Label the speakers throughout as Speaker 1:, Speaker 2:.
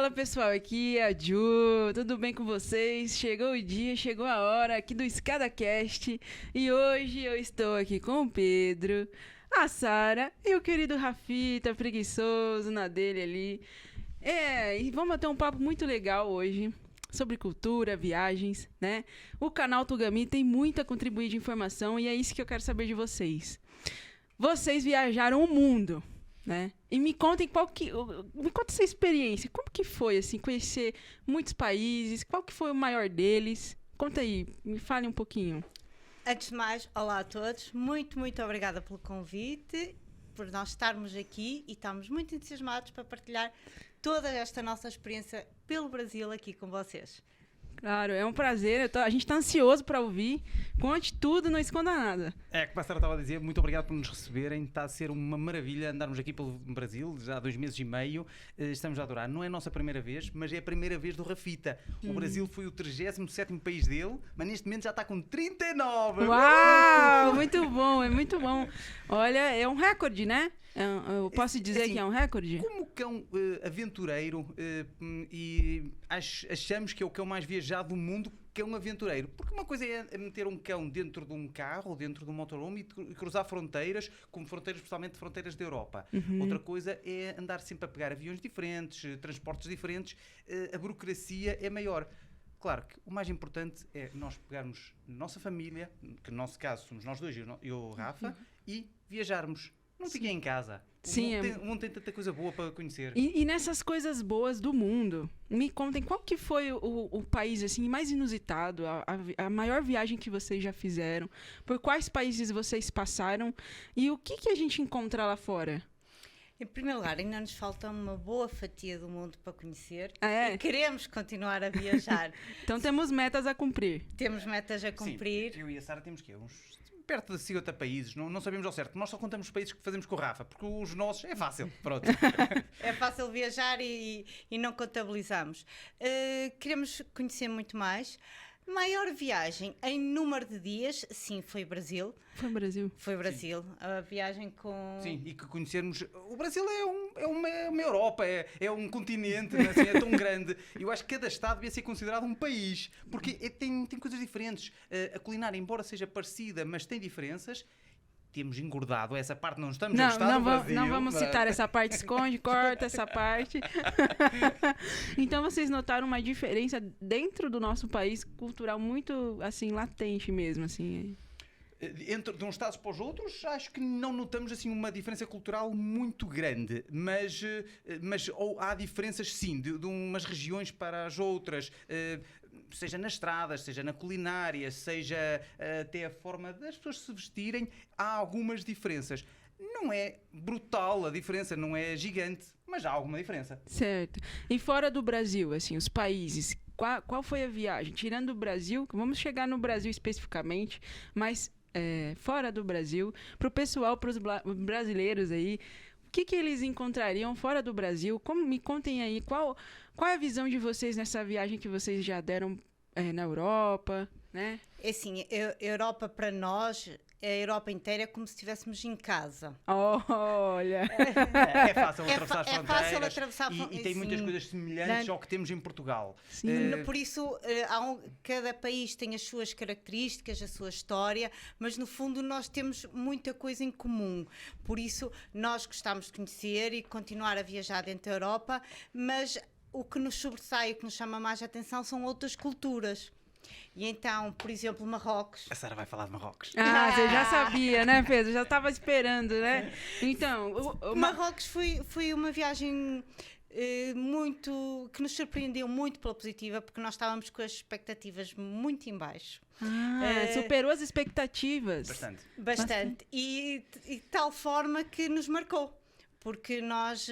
Speaker 1: Fala pessoal, aqui é a Ju, tudo bem com vocês? Chegou o dia, chegou a hora aqui do ScadaCast e hoje eu estou aqui com o Pedro, a Sara e o querido Rafita, preguiçoso na dele ali. E vamos ter um papo muito legal hoje sobre cultura, viagens, né? O canal Tugami tem muito a contribuir de informação e é isso que eu quero saber de vocês. Vocês viajaram o mundo, né? E me contem me conta essa experiência. Como que foi, assim, conhecer muitos países? Qual que foi o maior deles? Conta aí, me fale um pouquinho.
Speaker 2: Antes de mais, olá a todos. Muito obrigada pelo convite, por nós estarmos aqui e estamos muito entusiasmados para partilhar toda esta nossa experiência pelo Brasil aqui com vocês.
Speaker 1: Claro, é um prazer. A gente está ansioso para ouvir. Conte tudo, não esconda nada.
Speaker 3: Como a Sara estava a dizer, muito obrigado por nos receberem. Está a ser uma maravilha andarmos aqui pelo Brasil, já há 2 meses e meio. Estamos a adorar. Não é a nossa primeira vez, mas é a primeira vez do Rafita. O Brasil foi o 37º país dele, mas neste momento já está com 39.
Speaker 1: Uau, muito bom, é muito bom. Olha, é um recorde, né? Eu posso dizer
Speaker 3: assim,
Speaker 1: que é um recorde?
Speaker 3: Como cão aventureiro, e achamos que é o cão mais viajado do mundo, cão aventureiro. Porque uma coisa é meter um cão dentro de um carro, dentro de um motorhome e cruzar fronteiras, como fronteiras, especialmente fronteiras da Europa. Outra coisa é andar sempre a pegar aviões diferentes, transportes diferentes, a burocracia é maior. Claro que o mais importante é nós pegarmos nossa família, que no nosso caso somos nós dois, eu e o Rafa, e viajarmos. Não fiquem em casa.
Speaker 1: Sim,
Speaker 3: o mundo tem tanta coisa boa para conhecer.
Speaker 1: E nessas coisas boas do mundo, me contem qual que foi o país assim, mais inusitado, a maior viagem que vocês já fizeram, por quais países vocês passaram e o que a gente encontra lá fora?
Speaker 2: Em primeiro lugar, ainda nos falta uma boa fatia do mundo para conhecer
Speaker 1: É?
Speaker 2: e queremos continuar a viajar.
Speaker 1: Então temos metas a cumprir.
Speaker 2: Temos metas a cumprir.
Speaker 3: Sim, eu e a Sara temos que uns perto de 50 países, não sabemos ao certo. Nós só contamos os países que fazemos com o Rafa, porque os nossos é fácil, pronto.
Speaker 2: É fácil viajar e não contabilizamos. Queremos conhecer muito mais. Maior viagem em número de dias, sim, foi Brasil.
Speaker 1: Foi o Brasil.
Speaker 2: Foi Brasil. A viagem com...
Speaker 3: Sim, e que conhecermos... O Brasil é uma Europa, é um continente, não é? Assim, é tão grande. Eu acho que cada estado devia ser considerado um país, porque tem coisas diferentes. A culinária, embora seja parecida, mas tem diferenças. Temos engordado essa parte, não estamos a gostar do Brasil.
Speaker 1: Não vamos citar essa parte, esconde, corta essa parte. Então vocês notaram uma diferença dentro do nosso país cultural muito, assim, latente mesmo, assim.
Speaker 3: Entre de uns estados para os outros, acho que não notamos assim uma diferença cultural muito grande, mas há diferenças sim, de umas regiões para as outras, seja nas estradas, seja na culinária, seja até a forma das pessoas se vestirem, há algumas diferenças. Não é brutal a diferença, não é gigante, mas há alguma diferença.
Speaker 1: Certo. E fora do Brasil, assim, os países, qual foi a viagem? Tirando o Brasil, vamos chegar no Brasil especificamente, mas fora do Brasil, para o pessoal, para os brasileiros aí, o que eles encontrariam fora do Brasil? Me contem aí, qual é a visão de vocês nessa viagem que vocês já deram na Europa, né?
Speaker 2: É assim, a Europa para nós, a Europa inteira é como se estivéssemos em casa.
Speaker 1: Olha!
Speaker 3: É fácil atravessar as fronteiras.
Speaker 2: É fácil atravessar
Speaker 3: e tem muitas coisas semelhantes ao que temos em Portugal.
Speaker 1: Sim.
Speaker 2: Por isso, cada país tem as suas características, a sua história, mas no fundo nós temos muita coisa em comum. Por isso, nós gostamos de conhecer e continuar a viajar dentro da Europa, mas o que nos sobressai, o que nos chama mais a atenção são outras culturas. E então, por exemplo, Marrocos.
Speaker 3: A Sara vai falar de Marrocos.
Speaker 1: Você já sabia, né, Pedro? Já estava esperando, né? Então,
Speaker 2: Marrocos foi uma viagem que nos surpreendeu muito pela positiva, porque nós estávamos com as expectativas muito em baixo.
Speaker 1: Superou as expectativas.
Speaker 2: Bastante. E de tal forma que nos marcou. Porque nós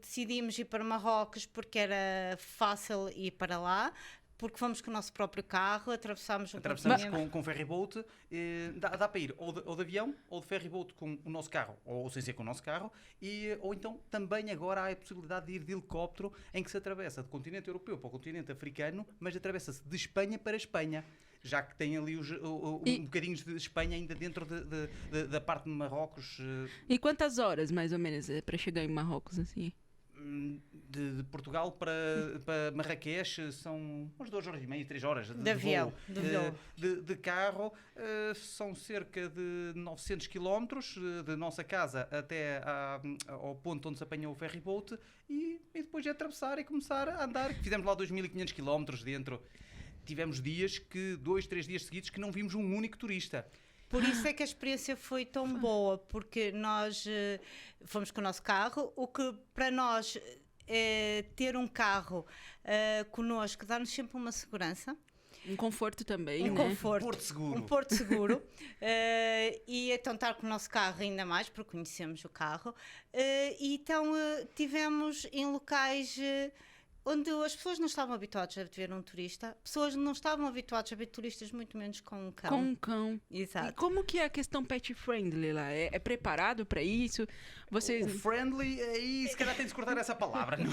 Speaker 2: decidimos ir para Marrocos porque era fácil ir para lá, porque fomos com o nosso próprio carro, atravessámos
Speaker 3: com ferryboat, dá para ir ou de avião ou de ferryboat com o nosso carro, ou sem ser com o nosso carro, ou então também agora há a possibilidade de ir de helicóptero, em que se atravessa do continente europeu para o continente africano, mas atravessa-se de Espanha para Espanha, já que tem ali um bocadinho de Espanha ainda dentro da parte de Marrocos.
Speaker 1: E quantas horas, mais ou menos, para chegar em Marrocos, assim?
Speaker 3: de Portugal para Marrakech são umas 2 horas e meia, 3 horas de
Speaker 2: avião.
Speaker 3: voo. De carro são cerca de 900 quilómetros de nossa casa até ao ponto onde se apanha o ferry boat e depois atravessar e começar a andar. Fizemos lá 2.500 quilómetros dentro. Tivemos dias 2, 3 dias seguidos que não vimos um único turista.
Speaker 2: Por isso é que a experiência foi tão boa, porque nós fomos com o nosso carro, o que para nós ter um carro connosco dá-nos sempre uma segurança.
Speaker 1: Um conforto também,
Speaker 2: Um
Speaker 1: né?
Speaker 2: conforto.
Speaker 3: Porto seguro.
Speaker 2: Um porto seguro. E então estar com o nosso carro ainda mais, porque conhecemos o carro. E então tivemos em locais onde as pessoas não estavam habituadas a ver um turista, pessoas não estavam habituadas a ver turistas, muito menos com um cão.
Speaker 1: Com um cão.
Speaker 2: Exato.
Speaker 1: E como que é a questão pet friendly lá? É preparado para isso? Vocês...
Speaker 3: O friendly, aí se calhar tem de se cortar essa palavra. Não?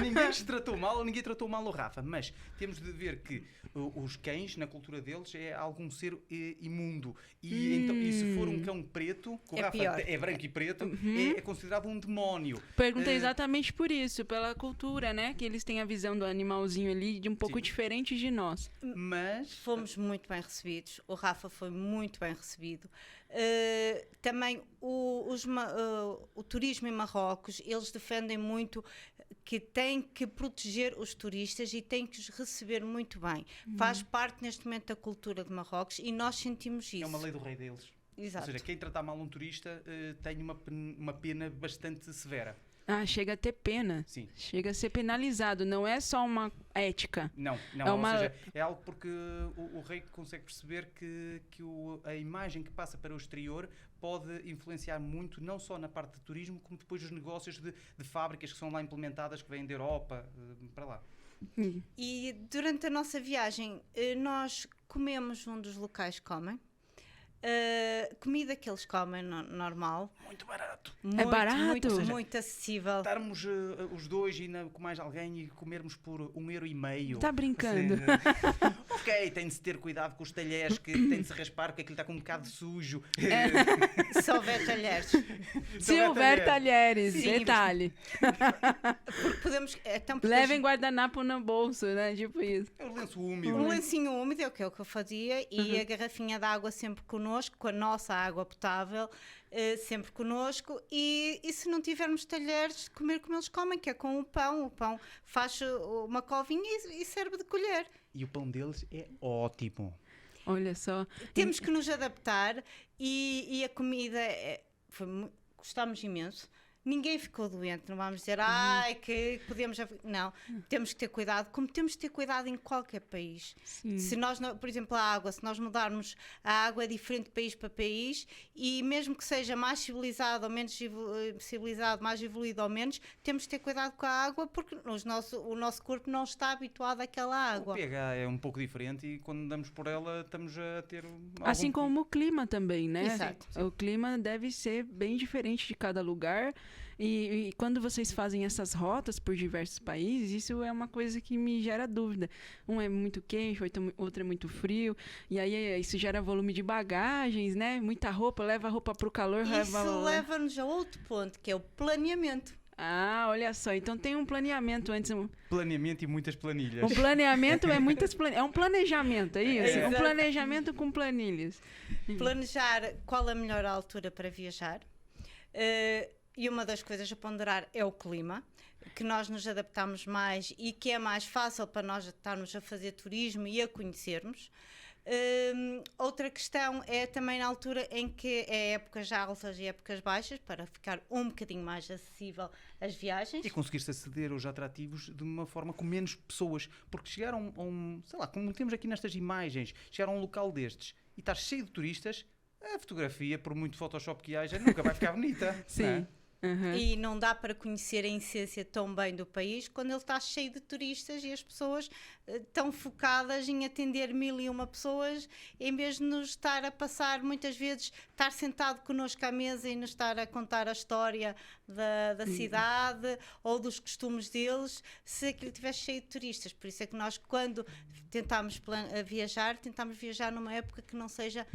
Speaker 3: Ninguém se tratou mal, ninguém tratou mal o Rafa, mas temos de ver que os cães, na cultura deles, é algum ser imundo. E, então, e se for um cão preto, que o
Speaker 2: É
Speaker 3: Rafa
Speaker 2: pior.
Speaker 3: é branco e preto, é considerado um demónio.
Speaker 1: Perguntei exatamente por isso, pela cultura, né? Que eles têm a visão do animalzinho ali de um pouco
Speaker 3: Sim.
Speaker 1: diferente de nós.
Speaker 3: Mas
Speaker 2: Fomos muito bem recebidos, o Rafa foi muito bem recebido. Também o turismo em Marrocos, eles defendem muito que tem que proteger os turistas e tem que os receber muito bem. Faz parte neste momento da cultura de Marrocos e nós sentimos isso.
Speaker 3: é uma lei do rei deles.
Speaker 2: Exato.
Speaker 3: Ou seja, quem tratar mal um turista tem uma pena bastante severa.
Speaker 1: Ah, chega a ter pena.
Speaker 3: Sim.
Speaker 1: Chega a ser penalizado. Não é só uma ética.
Speaker 3: Não,
Speaker 1: É uma-
Speaker 3: ou seja, é algo porque o rei consegue perceber que a imagem que passa para o exterior pode influenciar muito, não só na parte de turismo, como depois os negócios de fábricas que são lá implementadas, que vêm da Europa para lá.
Speaker 2: E durante a nossa viagem, nós comemos um dos locais que comem. Comida que eles comem normal.
Speaker 3: Muito barato.
Speaker 2: Muito,
Speaker 1: barato?
Speaker 2: Muito,
Speaker 1: Ou
Speaker 3: seja,
Speaker 2: muito acessível.
Speaker 3: Estarmos os dois e com mais alguém e comermos por €1,50.
Speaker 1: Tá brincando.
Speaker 3: Ok, tem de se ter cuidado com os talheres, que tem de se raspar, porque aquilo está com um bocado sujo.
Speaker 2: Se houver talheres.
Speaker 1: Se houver talheres,
Speaker 2: Sim,
Speaker 1: detalhe.
Speaker 2: Podemos, então,
Speaker 1: Levem guardanapo no bolso, né? Tipo isso.
Speaker 3: É o lenço úmido.
Speaker 2: um lencinho úmido, é o que eu fazia, e a garrafinha de água sempre connosco, com a nossa água potável, sempre connosco. E se não tivermos talheres, comer como eles comem, que é com o pão faz uma covinha e serve de colher.
Speaker 3: E o pão deles é ótimo.
Speaker 1: Olha só.
Speaker 2: Temos que nos adaptar e a comida gostámos imenso. Ninguém ficou doente, não vamos dizer ai que podemos... Não, temos que ter cuidado, como temos que ter cuidado em qualquer país.
Speaker 1: Sim.
Speaker 2: Se nós, por exemplo, a água, se nós mudarmos, a água é diferente de país para país, e mesmo que seja mais civilizado ou menos civilizado, mais evoluído ou menos, temos que ter cuidado com a água, porque o nosso corpo não está habituado àquela água.
Speaker 3: O pH é um pouco diferente e quando andamos por ela estamos a ter
Speaker 1: Assim como o clima também, né?
Speaker 2: Exato.
Speaker 1: O clima deve ser bem diferente de cada lugar. E quando vocês fazem essas rotas por diversos países, isso é uma coisa que me gera dúvida. Um é muito quente, outro é muito frio. E aí isso gera volume de bagagens, né? Muita roupa, leva a roupa pro calor.
Speaker 2: Isso leva-nos a outro ponto, que é o planeamento.
Speaker 1: Ah, olha só. Então tem um planeamento antes.
Speaker 3: planeamento e muitas planilhas.
Speaker 1: O planeamento é é um planejamento, é isso?
Speaker 2: É,
Speaker 1: Um
Speaker 2: exato.
Speaker 1: planejamento com planilhas.
Speaker 2: Planejar qual a melhor altura para viajar. E uma das coisas a ponderar é o clima, que nós nos adaptamos mais e que é mais fácil para nós estarmos a fazer turismo e a conhecermos. Outra questão é também na altura em que é épocas altas e épocas baixas, para ficar um bocadinho mais acessível as viagens.
Speaker 3: E conseguir-se aceder aos atrativos de uma forma com menos pessoas, porque chegar a um, sei lá, como temos aqui nestas imagens, chegar a um local destes e estar cheio de turistas, a fotografia, por muito Photoshop que haja, nunca vai ficar bonita.
Speaker 1: Sim.
Speaker 3: Não é?
Speaker 1: Uhum.
Speaker 2: E não dá para conhecer a essência tão bem do país quando ele está cheio de turistas e as pessoas estão focadas em atender 1001 pessoas, em vez de nos estar a passar, muitas vezes, estar sentado connosco à mesa e nos estar a contar a história da cidade ou dos costumes deles, se aquilo estiver cheio de turistas. Por isso é que nós, quando tentamos viajar numa época que não seja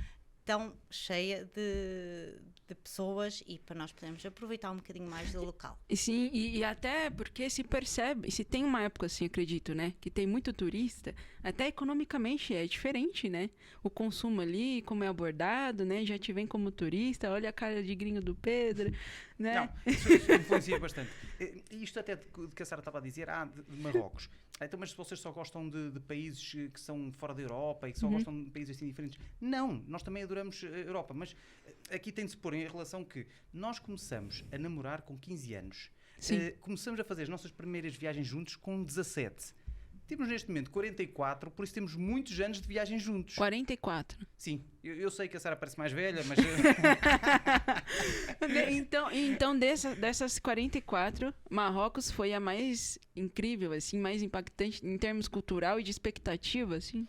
Speaker 2: tão cheia de pessoas e para nós podermos aproveitar um bocadinho mais do local.
Speaker 1: E sim, e até porque se percebe, se tem uma época assim, acredito, né, que tem muito turista, até economicamente é diferente, né? O consumo ali, como é abordado, né? Já te vem como turista, olha a cara de gringo do Pedro, né?
Speaker 3: Não, isso influencia bastante. Isto até de que a Sara estava a dizer, de Marrocos. Então, mas se vocês só gostam de países que são fora da Europa e que só gostam de países assim diferentes. Não, nós também adoramos a Europa, mas aqui tem de se pôr em relação que nós começamos a namorar com 15 anos. Começamos a fazer as nossas primeiras viagens juntos com 17. Temos neste momento 44, por isso temos muitos anos de viagem juntos.
Speaker 1: 44.
Speaker 3: Sim, eu sei que a Sara parece mais velha, mas...
Speaker 1: Então dessas 44, Marrocos foi a mais incrível, assim, mais impactante em termos cultural e de expectativa, assim?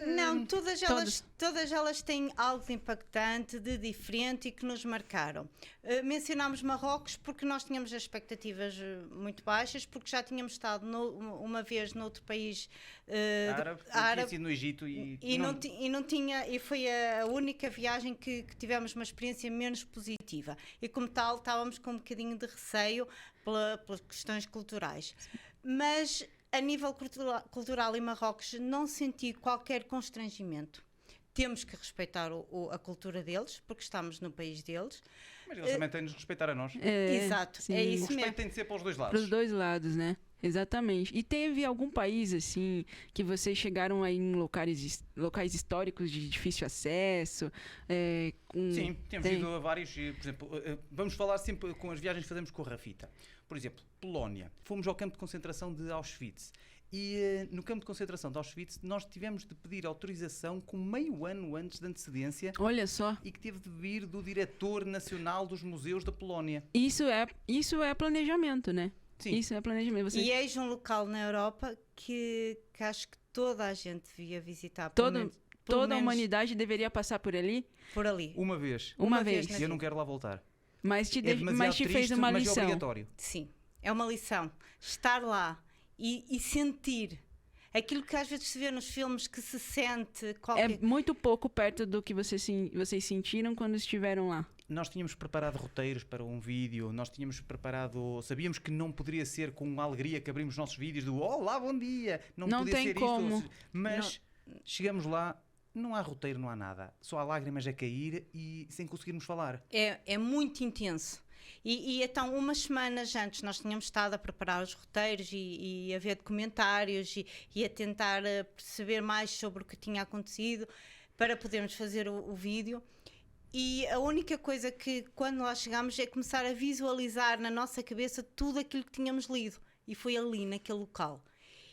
Speaker 2: Não, todas elas têm algo de impactante, de diferente e que nos marcaram. Mencionámos Marrocos porque nós tínhamos as expectativas muito baixas, porque já tínhamos estado uma vez noutro país
Speaker 3: árabe, tinha sido no Egito
Speaker 2: e foi a única viagem que tivemos uma experiência menos positiva. E como tal, estávamos com um bocadinho de receio pelas questões culturais. Mas a nível cultural em Marrocos não senti qualquer constrangimento. Temos que respeitar a cultura deles, porque estamos no país deles.
Speaker 3: Mas eles também têm de nos respeitar a nós.
Speaker 2: Exato,
Speaker 1: sim.
Speaker 2: é isso
Speaker 3: O respeito
Speaker 2: mesmo.
Speaker 3: tem de ser para os dois lados.
Speaker 1: Para os dois lados, né? Exatamente. E teve algum país, assim, que vocês chegaram aí em locais históricos de difícil acesso?
Speaker 3: Sim, temos ido a vários. Por exemplo, vamos falar sempre com as viagens que fazemos com a Rafita. Por exemplo, Polónia. Fomos ao campo de concentração de Auschwitz. E no campo de concentração de Auschwitz nós tivemos de pedir autorização com meio ano antes de antecedência.
Speaker 1: Olha só.
Speaker 3: E que teve de vir do diretor nacional dos museus da Polónia.
Speaker 1: Isso é planejamento, né?
Speaker 3: Sim.
Speaker 1: Isso é planejamento.
Speaker 2: E eis um local na Europa que acho que toda a gente devia visitar.
Speaker 1: Toda a humanidade deveria passar por ali?
Speaker 2: Por ali.
Speaker 3: Uma vez.
Speaker 1: Uma vez.
Speaker 3: E eu não quero lá voltar.
Speaker 1: Mas te
Speaker 3: triste,
Speaker 1: fez uma
Speaker 3: mas
Speaker 1: lição.
Speaker 3: é obrigatório.
Speaker 2: Sim, é uma lição. Estar lá e sentir aquilo que às vezes se vê nos filmes, que se sente
Speaker 1: É muito pouco perto do que vocês sentiram quando estiveram lá.
Speaker 3: Nós tínhamos preparado roteiros para um vídeo, sabíamos que não poderia ser com a alegria que abrimos os nossos vídeos do olá, bom dia, não podia
Speaker 1: tem
Speaker 3: ser
Speaker 1: como.
Speaker 3: isto, mas chegamos lá, não há roteiro, não há nada, só há lágrimas a cair e sem conseguirmos falar.
Speaker 2: É muito intenso. E então, umas semanas antes, nós tínhamos estado a preparar os roteiros e a ver documentários e a tentar perceber mais sobre o que tinha acontecido para podermos fazer o vídeo. E a única coisa que, quando lá chegámos, é começar a visualizar na nossa cabeça tudo aquilo que tínhamos lido. E foi ali, naquele local.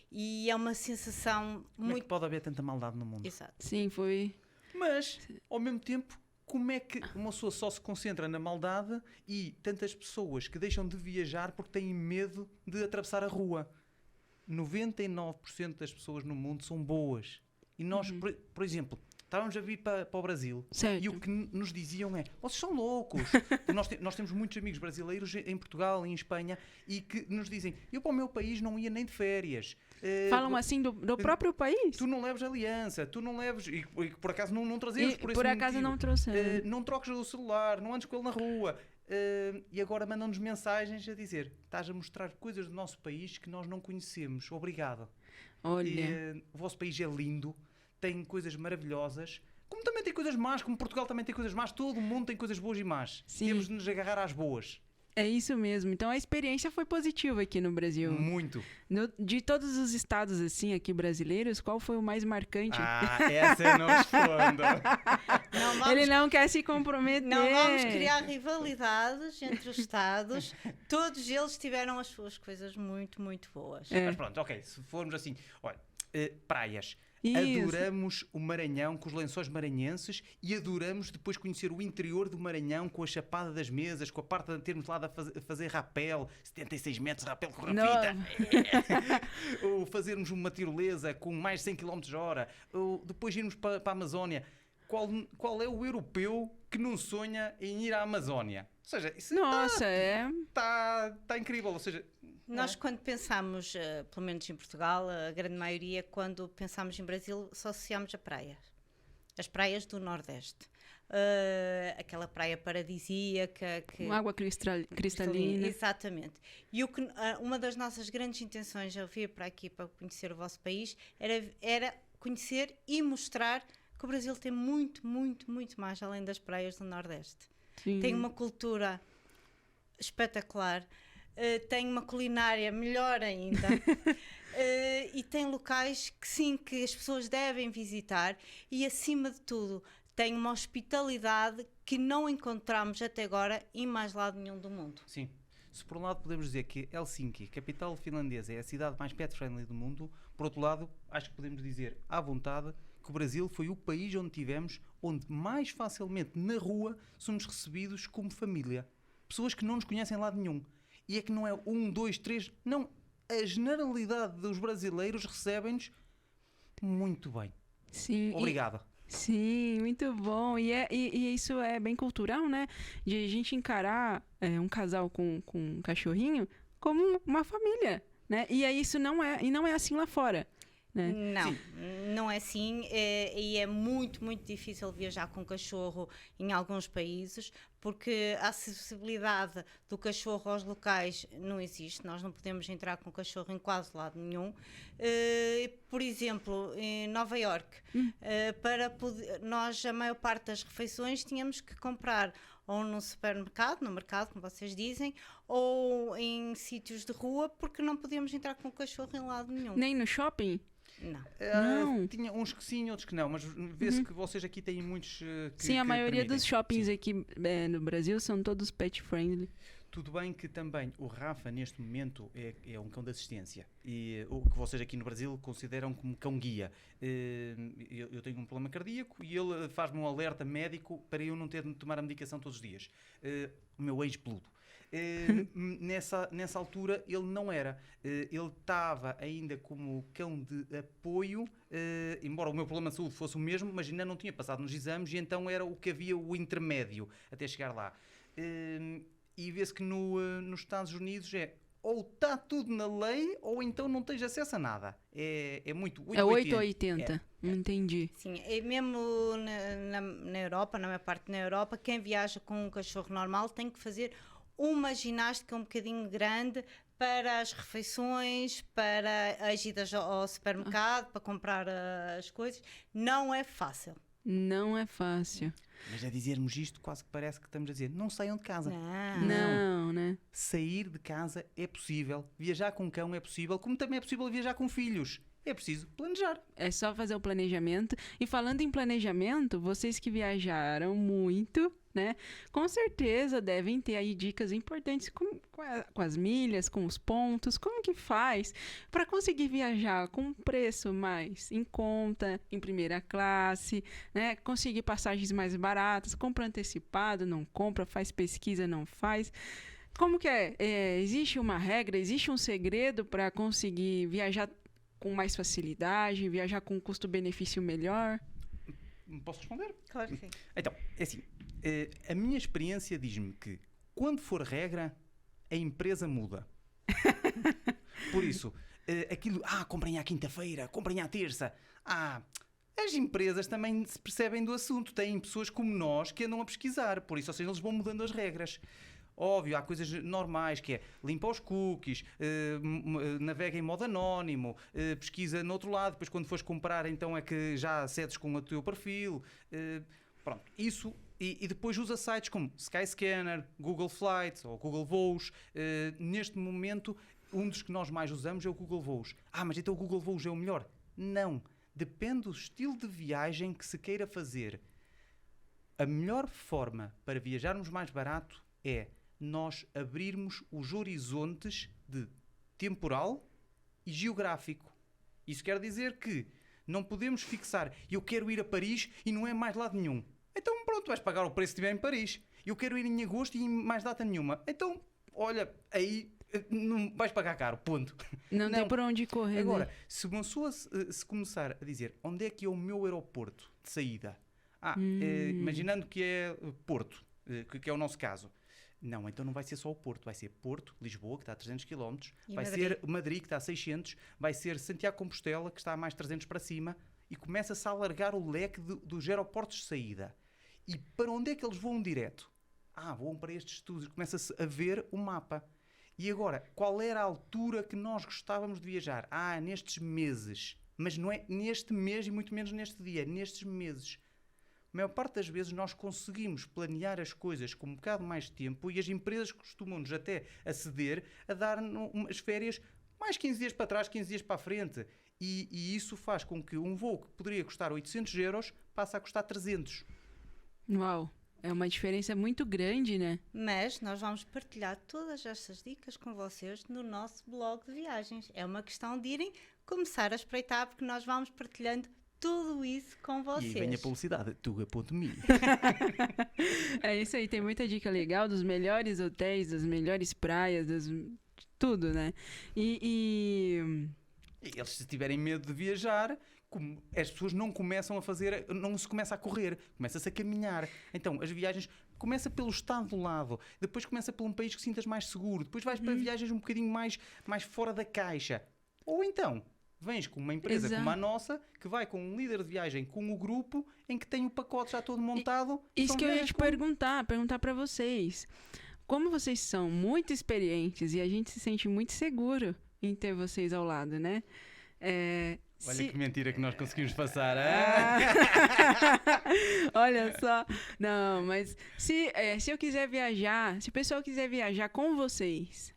Speaker 2: E é uma sensação
Speaker 3: Como é
Speaker 2: muito...
Speaker 3: que pode haver tanta maldade no mundo?
Speaker 2: Exato.
Speaker 1: Sim, foi...
Speaker 3: Mas, ao mesmo tempo, como é que uma pessoa só se concentra na maldade e tantas pessoas que deixam de viajar porque têm medo de atravessar a rua? 99% das pessoas no mundo são boas. E nós, por exemplo, estávamos a vir para o Brasil.
Speaker 1: Certo.
Speaker 3: E o que nos diziam é, vocês são loucos. nós temos muitos amigos brasileiros em Portugal e em Espanha e que nos dizem, eu para o meu país não ia nem de férias.
Speaker 1: Falam assim do próprio país?
Speaker 3: Tu não leves aliança, tu não leves... E por acaso não trazemos por esse
Speaker 1: por acaso
Speaker 3: motivo.
Speaker 1: não trouxeram.
Speaker 3: Não troques o celular, não andes com ele na rua. E agora mandam-nos mensagens a dizer, estás a mostrar coisas do nosso país que nós não conhecemos. Obrigado.
Speaker 1: Olha.
Speaker 3: O vosso país é lindo, tem coisas maravilhosas, como também tem coisas más, como Portugal também tem coisas más, todo o mundo tem coisas boas e más.
Speaker 1: Sim.
Speaker 3: Temos de nos agarrar às boas.
Speaker 1: É isso mesmo. Então a experiência foi positiva aqui no Brasil.
Speaker 3: Muito.
Speaker 1: De todos os estados assim aqui brasileiros, qual foi o mais marcante?
Speaker 3: Essa eu não respondo.
Speaker 1: Ele não quer se comprometer.
Speaker 2: Não vamos criar rivalidades entre os estados. Todos eles tiveram as suas coisas muito, muito boas.
Speaker 3: Mas pronto, ok, se formos assim, olha, praias.
Speaker 1: Isso.
Speaker 3: Adoramos o Maranhão com os lençóis maranhenses e adoramos depois conhecer o interior do Maranhão com a chapada das mesas, com a parte de termos lá a fazer rapel, 76 metros de rapel com Rafita. Ou fazermos uma tirolesa com mais de 100 km/h. Ou depois irmos para a Amazónia. Qual é o europeu que não sonha em ir à Amazónia? Ou seja, isso está incrível. Ou seja,
Speaker 2: nós, quando pensamos, pelo menos em Portugal, a grande maioria, quando pensamos em Brasil, só associamos a praias. As praias do Nordeste. aquela praia paradisíaca.
Speaker 1: Com água cristalina.
Speaker 2: Exatamente. E uma das nossas grandes intenções ao vir para aqui para conhecer o vosso país era conhecer e mostrar que o Brasil tem muito, muito, muito mais além das praias do Nordeste.
Speaker 1: Sim.
Speaker 2: Tem uma cultura espetacular, tem uma culinária melhor ainda. E tem locais que sim, que as pessoas devem visitar e acima de tudo tem uma hospitalidade que não encontramos até agora em mais lado nenhum do mundo.
Speaker 3: Sim. Se por um lado podemos dizer que Helsinki, capital finlandesa, é a cidade mais pet-friendly do mundo, por outro lado, acho que podemos dizer à vontade que o Brasil foi o país onde mais facilmente na rua somos recebidos como família. Pessoas que não nos conhecem em lado nenhum. E é que não é 1, 2, 3, não. A generalidade dos brasileiros recebem-nos muito bem.
Speaker 1: Sim.
Speaker 3: Obrigado.
Speaker 1: Sim, muito bom. E isso é bem cultural, né? De a gente encarar um casal com um cachorrinho como uma família, né? E aí isso não é assim lá fora, né?
Speaker 2: Não, não é assim. E é muito, muito difícil viajar com cachorro em alguns países, porque a acessibilidade do cachorro aos locais não existe. Nós não podemos entrar com o cachorro em quase lado nenhum. Por exemplo, em Nova Iorque, nós, a maior parte das refeições, tínhamos que comprar ou no supermercado, no mercado, como vocês dizem, ou em sítios de rua, porque não podíamos entrar com o cachorro em lado nenhum.
Speaker 1: Nem no shopping?
Speaker 2: Não.
Speaker 3: Tinha uns que sim, outros que não, mas vê-se que vocês aqui têm muitos que
Speaker 1: Sim, a maioria
Speaker 3: permitem.
Speaker 1: dos shoppings
Speaker 3: Sim.
Speaker 1: aqui no Brasil são todos pet friendly.
Speaker 3: Tudo bem que também o Rafa, neste momento, é um cão de assistência. E o que vocês aqui no Brasil consideram como cão-guia. Eu tenho um problema cardíaco e ele faz-me um alerta médico para eu não ter de tomar a medicação todos os dias. O meu ex-peludo. Nessa altura ele não era. Ele estava ainda como cão de apoio, embora o meu problema de saúde fosse o mesmo, mas ainda não tinha passado nos exames e então era o que havia o intermédio até chegar lá. E vê-se que nos Estados Unidos ou está tudo na lei ou então não tens acesso a nada. É muito 8
Speaker 1: É 8 ou 80. Entendi.
Speaker 2: Sim, e mesmo na Europa, na maior parte da Europa, quem viaja com um cachorro normal tem que fazer uma ginástica um bocadinho grande para as refeições, para as idas ao supermercado, para comprar as coisas. Não é fácil.
Speaker 1: Não é fácil.
Speaker 3: Mas a dizermos isto quase que parece que estamos a dizer não saiam de casa.
Speaker 1: Não, né?
Speaker 3: Sair de casa é possível. Viajar com um cão é possível, como também é possível viajar com filhos. É preciso planejar.
Speaker 1: É só fazer o planejamento. E falando em planejamento, vocês que viajaram muito, né? Com certeza devem ter aí dicas importantes com as milhas, com os pontos. Como que faz para conseguir viajar com um preço mais em conta, em primeira classe, né? Conseguir passagens mais baratas, compra antecipado, não compra, faz pesquisa, não faz. Como que é? Existe uma regra, existe um segredo para conseguir viajar com mais facilidade, viajar com um custo-benefício melhor?
Speaker 3: Posso responder?
Speaker 2: Claro que sim.
Speaker 3: Então, é assim, a minha experiência diz-me que quando for regra, a empresa muda. Por isso, aquilo, comprem à quinta-feira, comprem à terça. As empresas também se percebem do assunto, têm pessoas como nós que andam a pesquisar, por isso, ou seja, eles vão mudando as regras. Óbvio, há coisas normais, que é limpa os cookies, navega em modo anónimo, pesquisa no outro lado, depois quando fores comprar então é que já acedes com o teu perfil, pronto, isso, e depois usa sites como Skyscanner, Google Flights ou Google Voos. Neste momento, um dos que nós mais usamos é o Google Voos. Mas então o Google Voos é o melhor? Não, depende do estilo de viagem que se queira fazer. A melhor forma para viajarmos mais barato é nós abrirmos os horizontes de temporal e geográfico. Isso quer dizer que não podemos fixar, eu quero ir a Paris e não é mais lado nenhum. Então pronto, vais pagar o preço que estiver em Paris. Eu quero ir em agosto e em mais data nenhuma. Então, olha, aí não vais pagar caro, ponto.
Speaker 1: Não tem por onde correr.
Speaker 3: Agora,
Speaker 1: né?
Speaker 3: se uma pessoa se começar a dizer onde é que é o meu aeroporto de saída, imaginando que é Porto, que é o nosso caso. Não, então não vai ser só o Porto, vai ser Porto, Lisboa, que está a 300 km, vai ser Madrid, que está a 600, vai ser Santiago de Compostela, que está a mais 300 para cima, e começa-se a alargar o leque dos aeroportos de saída. E para onde é que eles voam direto? Voam para estes estudos. Começa-se a ver o mapa. E agora, qual era a altura que nós gostávamos de viajar? Nestes meses. Mas não é neste mês e muito menos neste dia. Nestes meses. A maior parte das vezes nós conseguimos planear as coisas com um bocado mais de tempo e as empresas costumam-nos até aceder a dar as férias mais 15 dias para trás, 15 dias para a frente. E isso faz com que um voo que poderia custar 800 euros passe a custar 300.
Speaker 1: Uau, é uma diferença muito grande, né?
Speaker 2: Mas nós vamos partilhar todas estas dicas com vocês no nosso blog de viagens. É uma questão de irem começar a espreitar, porque nós vamos partilhando tudo isso com vocês.
Speaker 3: E aí vem a publicidade, tuga.me.
Speaker 1: É isso aí, tem muita dica legal dos melhores hotéis, das melhores praias, tudo, né? E
Speaker 3: Eles, se tiverem medo de viajar, as pessoas não começam a fazer, não se começa a correr, começa-se a caminhar. Então, as viagens começa pelo estado do lado, depois começa por um país que sintas mais seguro, depois vais para viagens um bocadinho mais fora da caixa. Ou então, vens com uma empresa como a nossa, que vai com um líder de viagem, com o grupo, em que tem o pacote já todo montado.
Speaker 1: Isso que eu ia te perguntar para vocês. Como vocês são muito experientes e a gente se sente muito seguro em ter vocês ao lado, né?
Speaker 3: Olha que mentira que nós conseguimos passar.
Speaker 1: Olha só. Não, mas se eu quiser viajar, se o pessoal quiser viajar com vocês,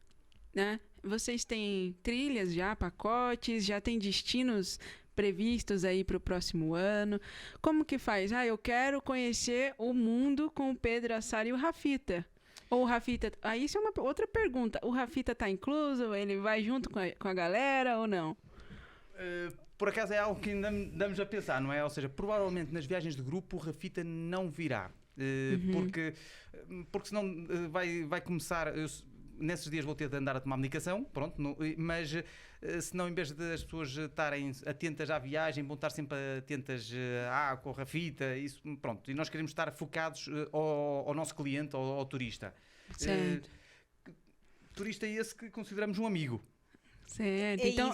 Speaker 1: né? Vocês têm trilhas já, pacotes, já tem destinos previstos aí para o próximo ano. Como que faz? Eu quero conhecer o mundo com o Pedro, a Sara e o Rafita. Ou o Rafita... isso é uma outra pergunta. O Rafita tá incluso? Ele vai junto com a galera ou não?
Speaker 3: Por acaso é algo que ainda damos a pensar, não é? Ou seja, provavelmente nas viagens de grupo o Rafita não virá. Porque senão vai começar... Nesses dias vou ter de andar a tomar medicação, pronto, mas senão em vez de as pessoas estarem atentas à viagem, vão estar sempre atentas com a Rafita, isso, pronto. E nós queremos estar focados ao nosso cliente, ao turista.
Speaker 1: Certo.
Speaker 3: Turista esse que consideramos um amigo.
Speaker 1: Certo.
Speaker 2: Então,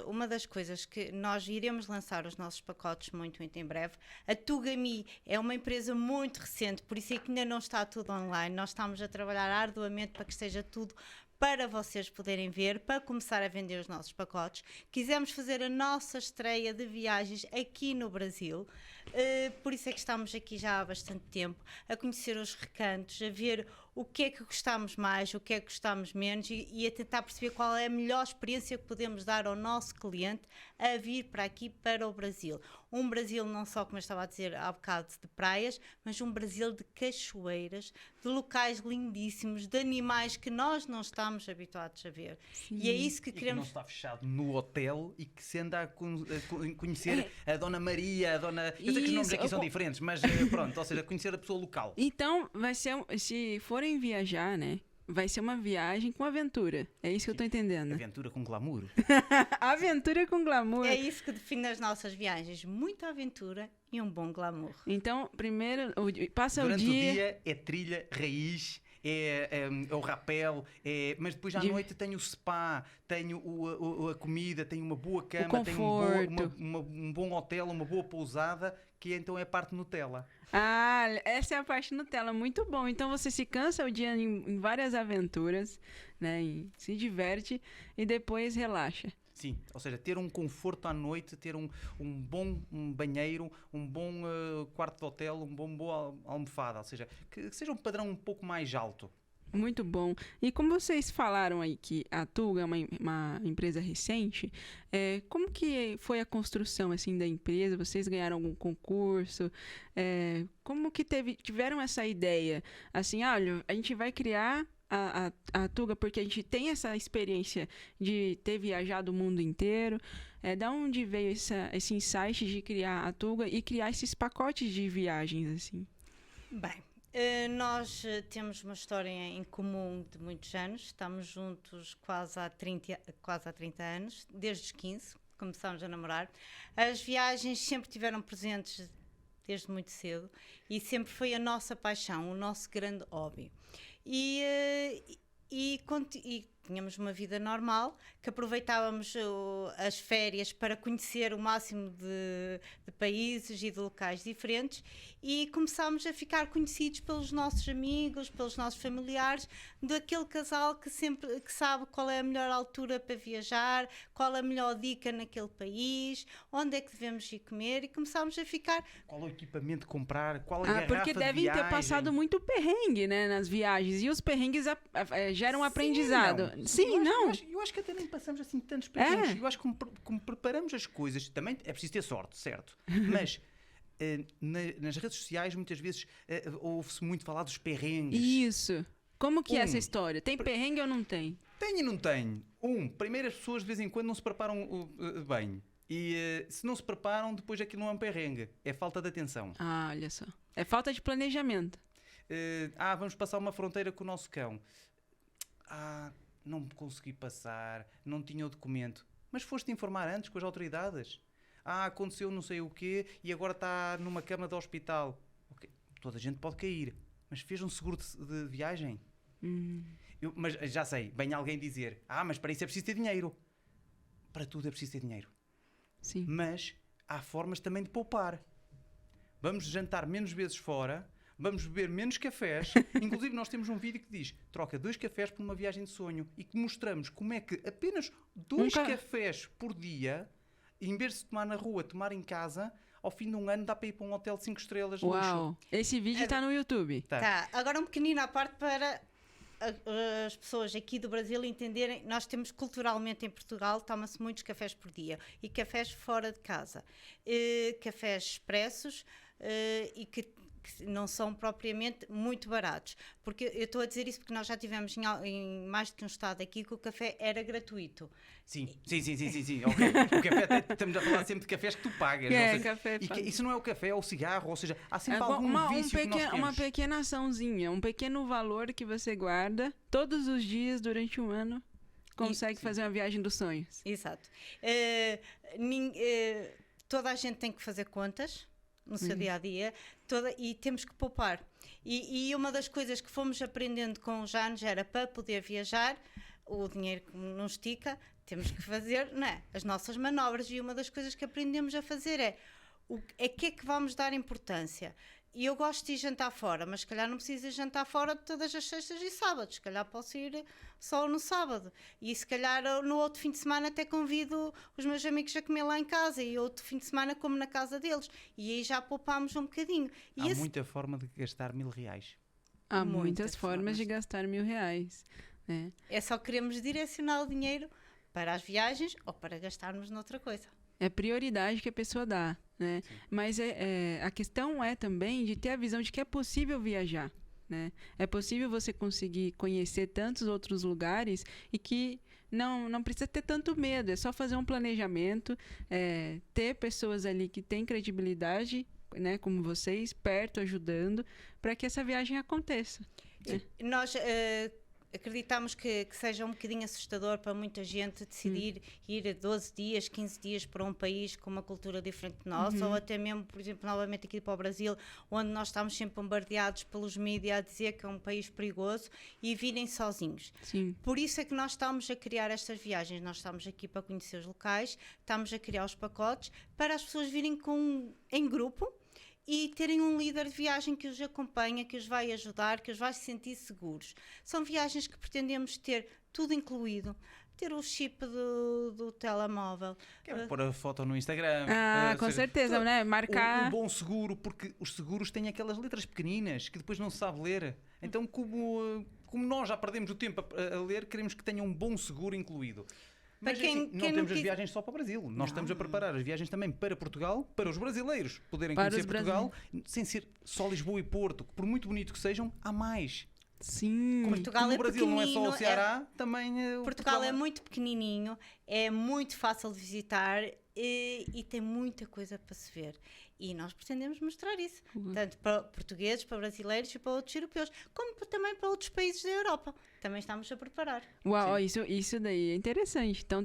Speaker 2: uma das coisas que nós iremos lançar os nossos pacotes muito em breve. A Tuga.me é uma empresa muito recente, por isso é que ainda não está tudo online. Nós estamos a trabalhar arduamente para que esteja tudo para vocês poderem ver, para começar a vender os nossos pacotes. Quisemos fazer a nossa estreia de viagens aqui no Brasil, por isso é que estamos aqui já há bastante tempo, a conhecer os recantos, a ver o que é que gostamos mais, o que é que gostamos menos e a tentar perceber qual é a melhor experiência que podemos dar ao nosso cliente a vir para aqui, para o Brasil. Um Brasil não só, como eu estava a dizer há bocado, de praias, mas um Brasil de cachoeiras, de locais lindíssimos, de animais que nós não estamos habituados a ver.
Speaker 1: Sim.
Speaker 2: E é isso que queremos...
Speaker 3: não está fechado no hotel e que se anda a conhecer a Dona Maria, a Dona... Eu sei que os nomes aqui são diferentes, mas pronto, ou seja, conhecer a pessoa local.
Speaker 1: Então, vai ser, se forem viajar, né? Vai ser uma viagem com aventura. É isso que eu tô entendendo.
Speaker 3: Aventura com glamour.
Speaker 1: Aventura com glamour.
Speaker 2: É isso que define as nossas viagens. Muita aventura e um bom glamour.
Speaker 1: Então, primeiro, passa
Speaker 3: Durante
Speaker 1: o dia...
Speaker 3: o dia é trilha, raiz, é o rapel, mas depois à noite tenho o spa, tenho a comida, tenho uma boa cama, tenho um bom hotel, uma boa pousada, que então é a parte Nutella.
Speaker 1: Essa é a parte Nutella, muito bom. Então você se cansa o dia em várias aventuras, né? E se diverte e depois relaxa.
Speaker 3: Sim, ou seja, ter um conforto à noite, ter um bom banheiro, um bom quarto de hotel, boa almofada, ou seja, que seja um padrão um pouco mais alto.
Speaker 1: Muito bom. E como vocês falaram aí que a Tuga é uma empresa recente, como que foi a construção assim da empresa? Vocês ganharam algum concurso? Como que tiveram essa ideia? Assim, olha, a gente vai criar a Tuga porque a gente tem essa experiência de ter viajado o mundo inteiro. Da onde veio esse insight de criar a Tuga e criar esses pacotes de viagens assim?
Speaker 2: Bem, nós temos uma história em comum de muitos anos, estamos juntos quase há 30 anos, desde os 15, começámos a namorar. As viagens sempre tiveram presentes desde muito cedo e sempre foi a nossa paixão, o nosso grande hobby. E tínhamos uma vida normal, que aproveitávamos as férias para conhecer o máximo de países e de locais diferentes, e começámos a ficar conhecidos pelos nossos amigos, pelos nossos familiares, daquele casal que sabe qual é a melhor altura para viajar, qual a melhor dica naquele país, onde é que devemos ir comer, e começámos a ficar...
Speaker 3: Qual o equipamento comprar, qual a garrafa
Speaker 1: porque
Speaker 3: de
Speaker 1: devem ter
Speaker 3: viagem.
Speaker 1: passado muito perrengue, né, nas viagens, e os perrengues geram aprendizado.
Speaker 3: Não.
Speaker 1: Sim, não.
Speaker 3: Eu acho que até nem passamos assim tantos perrengues. Eu acho que como preparamos as coisas, também é preciso ter sorte, certo? Mas nas redes sociais muitas vezes ouve-se muito falar dos perrengues.
Speaker 1: Isso. Como que é essa história? Tem perrengue ou não tem?
Speaker 3: Tem e não tem. Primeiro as pessoas de vez em quando não se preparam bem. E se não se preparam, depois aquilo não é um perrengue. É falta de atenção.
Speaker 1: Olha só. É falta de planejamento.
Speaker 3: Vamos passar uma fronteira com o nosso cão. Não consegui passar, não tinha o documento. Mas foste informar antes com as autoridades? Aconteceu não sei o quê e agora está numa cama de hospital. Okay. Toda a gente pode cair. Mas fez um seguro de viagem? Mas já sei, vem alguém dizer, mas para isso é preciso ter dinheiro. Para tudo é preciso ter dinheiro.
Speaker 1: Sim.
Speaker 3: Mas há formas também de poupar. Vamos jantar menos vezes fora, vamos beber menos cafés. Inclusive nós temos um vídeo que diz, troca 2 cafés por uma viagem de sonho, e que mostramos como é que apenas 2 cafés por dia, em vez de se tomar na rua, tomar em casa, ao fim de um ano dá para ir para um hotel de 5 estrelas de luxo.
Speaker 1: Esse vídeo está no YouTube.
Speaker 2: Tá. Agora um pequenino à parte para as pessoas aqui do Brasil entenderem. Nós temos culturalmente em Portugal, toma-se muitos cafés por dia, e cafés fora de casa, cafés expressos, e que não são propriamente muito baratos, porque eu estou a dizer isso porque nós já tivemos em mais de que um estado aqui que o café era gratuito.
Speaker 3: Sim, ok. O café, até estamos a falar sempre de cafés que tu pagas.
Speaker 1: Café
Speaker 3: isso não é o café, é o cigarro, ou seja, há sempre algum vício que nós temos.
Speaker 1: Uma pequena açãozinha, um pequeno valor que você guarda todos os dias durante um ano, consegue fazer uma viagem dos sonhos.
Speaker 2: Exato. Toda a gente tem que fazer contas no seu dia-a-dia, e temos que poupar. E uma das coisas que fomos aprendendo com os anos era, para poder viajar, o dinheiro que não estica, temos que fazer, as nossas manobras, e uma das coisas que aprendemos a fazer é que é que vamos dar importância. E eu gosto de ir jantar fora, mas se calhar não preciso ir jantar fora todas as sextas e sábados, se calhar posso ir só no sábado, e se calhar no outro fim de semana até convido os meus amigos a comer lá em casa, e outro fim de semana como na casa deles, e aí já poupámos um bocadinho.
Speaker 3: Há muita forma de gastar R$1000.
Speaker 1: Há muitas formas de gastar R$1000.
Speaker 2: É só queremos direcionar o dinheiro para as viagens ou para gastarmos noutra coisa.
Speaker 1: É prioridade que a pessoa dá, né? Mas a questão é também de ter a visão de que é possível viajar, né? É possível você conseguir conhecer tantos outros lugares e que não precisa ter tanto medo. É só fazer um planejamento, ter pessoas ali que têm credibilidade, né, como vocês, perto, ajudando, para que essa viagem aconteça.
Speaker 2: Nós acreditamos que seja um bocadinho assustador para muita gente decidir ir 12 dias, 15 dias para um país com uma cultura diferente de nossa, ou até mesmo, por exemplo, novamente aqui para o Brasil, onde nós estamos sempre bombardeados pelos mídias a dizer que é um país perigoso, e virem sozinhos.
Speaker 1: Sim.
Speaker 2: Por isso é que nós estamos a criar estas viagens. Nós estamos aqui para conhecer os locais, estamos a criar os pacotes para as pessoas virem em grupo e terem um líder de viagem que os acompanha, que os vai ajudar, que os vai se sentir seguros. São viagens que pretendemos ter tudo incluído. Ter o chip do telemóvel.
Speaker 3: Pôr a foto no Instagram.
Speaker 1: Com certeza, né? Marcar.
Speaker 3: Um bom seguro, porque os seguros têm aquelas letras pequeninas que depois não se sabe ler. Então, como nós já perdemos o tempo a ler, queremos que tenha um bom seguro incluído. Mas não temos as viagens só para o Brasil. Nós estamos a preparar as viagens também para Portugal, para os brasileiros poderem conhecer Portugal, sem ser só Lisboa e Porto, que por muito bonito que sejam, há mais.
Speaker 1: Sim.
Speaker 2: Portugal
Speaker 3: como o Brasil não é só o Ceará, também
Speaker 2: Portugal é muito pequenininho, é muito fácil de visitar e tem muita coisa para se ver. E nós pretendemos mostrar isso, tanto para portugueses, para brasileiros e para outros europeus, como também para outros países da Europa. Também estamos a preparar.
Speaker 1: Uau, isso daí é interessante. Então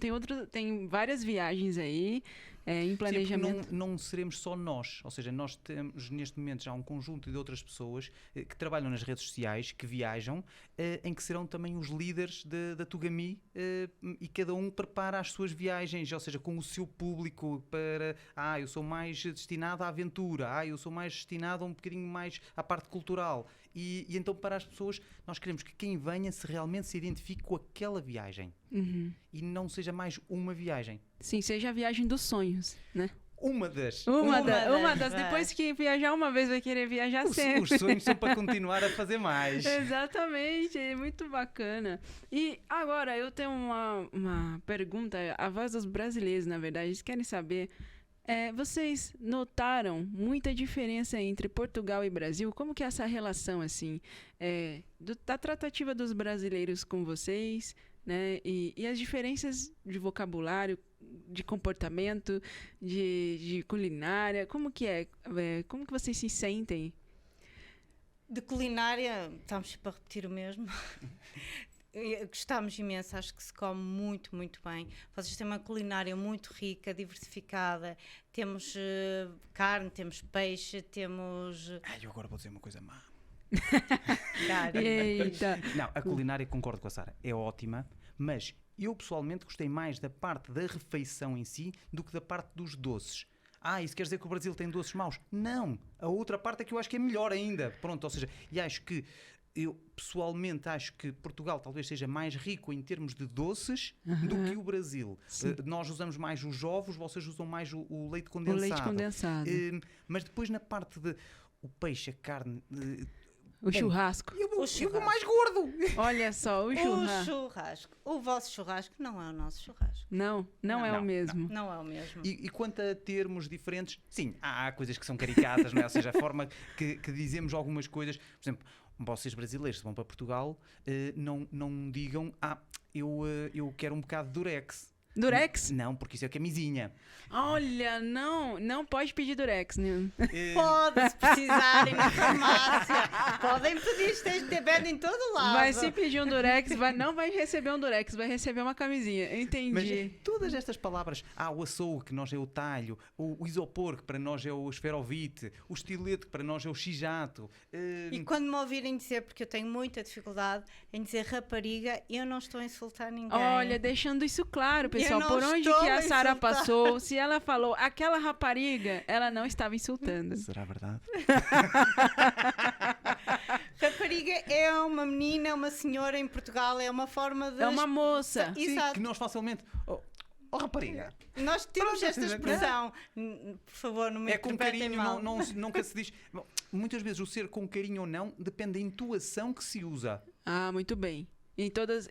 Speaker 1: tem várias viagens aí. em
Speaker 3: Sim, porque
Speaker 1: planejamento.
Speaker 3: não seremos só nós, ou seja, nós temos neste momento já um conjunto de outras pessoas que trabalham nas redes sociais, que viajam, em que serão também os líderes da Tugami, e cada um prepara as suas viagens, ou seja, com o seu público para, eu sou mais destinado à aventura, eu sou mais destinado a um bocadinho mais à parte cultural. E então para as pessoas, nós queremos que quem venha realmente se identifique com aquela viagem e não seja mais uma viagem.
Speaker 1: Sim, seja a viagem dos sonhos, né?
Speaker 3: Uma das.
Speaker 1: Uma
Speaker 2: das,
Speaker 1: das. Depois que viajar uma vez, vai querer viajar sempre.
Speaker 3: Os sonhos são para continuar a fazer mais.
Speaker 1: Exatamente, é muito bacana. E agora eu tenho uma pergunta, a voz dos brasileiros, na verdade, eles querem saber, vocês notaram muita diferença entre Portugal e Brasil? Como que é essa relação, assim, da tratativa dos brasileiros com vocês, né? E as diferenças de vocabulário, de comportamento, de culinária, como que é? Como que vocês se sentem?
Speaker 2: De culinária, estamos para repetir o mesmo. Gostamos imenso, acho que se come muito, muito bem. Vocês têm uma culinária muito rica, diversificada. Temos carne, temos peixe, temos...
Speaker 3: Eu agora vou dizer uma coisa má.
Speaker 1: Eita!
Speaker 3: Não, a culinária, concordo com a Sara, é ótima, mas eu pessoalmente gostei mais da parte da refeição em si do que da parte dos doces. Isso quer dizer que o Brasil tem doces maus? Não! A outra parte é que eu acho que é melhor ainda. Pronto, ou seja, e acho que eu pessoalmente acho que Portugal talvez seja mais rico em termos de doces do que o Brasil. Nós usamos mais os ovos, vocês usam mais o leite condensado.
Speaker 1: O leite condensado.
Speaker 3: Mas depois na parte de o peixe, a carne...
Speaker 1: O churrasco.
Speaker 3: Eu vou mais gordo!
Speaker 1: Olha só, o churrasco.
Speaker 2: O churrasco. O vosso churrasco não é o nosso churrasco.
Speaker 1: Não é o mesmo.
Speaker 2: Não é o mesmo.
Speaker 3: E quanto a termos diferentes, sim, há coisas que são caricatas, não é? Ou seja, a forma que dizemos algumas coisas, por exemplo, vocês brasileiros, se vão para Portugal, não digam, eu quero um bocado de Durex.
Speaker 1: Durex?
Speaker 3: Não, porque isso é camisinha.
Speaker 1: Olha, não pode pedir Durex, né?
Speaker 2: Pode, se precisarem na farmácia. Podem pedir, vendem em todo lado.
Speaker 1: Mas se pedir um Durex, não vai receber um Durex, vai receber uma camisinha. Entendi.
Speaker 3: Mas todas estas palavras, o açougue, que nós é o talho, o isopor, que para nós é o esferovite, o estilete, que para nós é o xijato.
Speaker 2: E quando me ouvirem dizer, porque eu tenho muita dificuldade em dizer rapariga, eu não estou a insultar ninguém.
Speaker 1: Olha, deixando isso claro, pessoal,
Speaker 2: Eu não
Speaker 1: por onde
Speaker 2: estou
Speaker 1: que a
Speaker 2: a
Speaker 1: Sara
Speaker 2: insultar.
Speaker 1: passou, se ela falou aquela rapariga, ela não estava insultando.
Speaker 3: Será verdade?
Speaker 2: Rapariga é uma menina, uma senhora em Portugal, é uma forma de...
Speaker 1: É uma moça.
Speaker 3: Sim,
Speaker 2: Exato.
Speaker 3: que nós facilmente... rapariga.
Speaker 2: Nós temos
Speaker 3: Pronto,
Speaker 2: esta
Speaker 3: ou seja,
Speaker 2: expressão. Por favor, não me
Speaker 3: É com
Speaker 2: interpretem
Speaker 3: carinho,
Speaker 2: mal.
Speaker 3: nunca se diz... Bom, muitas vezes o ser com carinho ou não depende da intuação que se usa.
Speaker 1: Muito bem.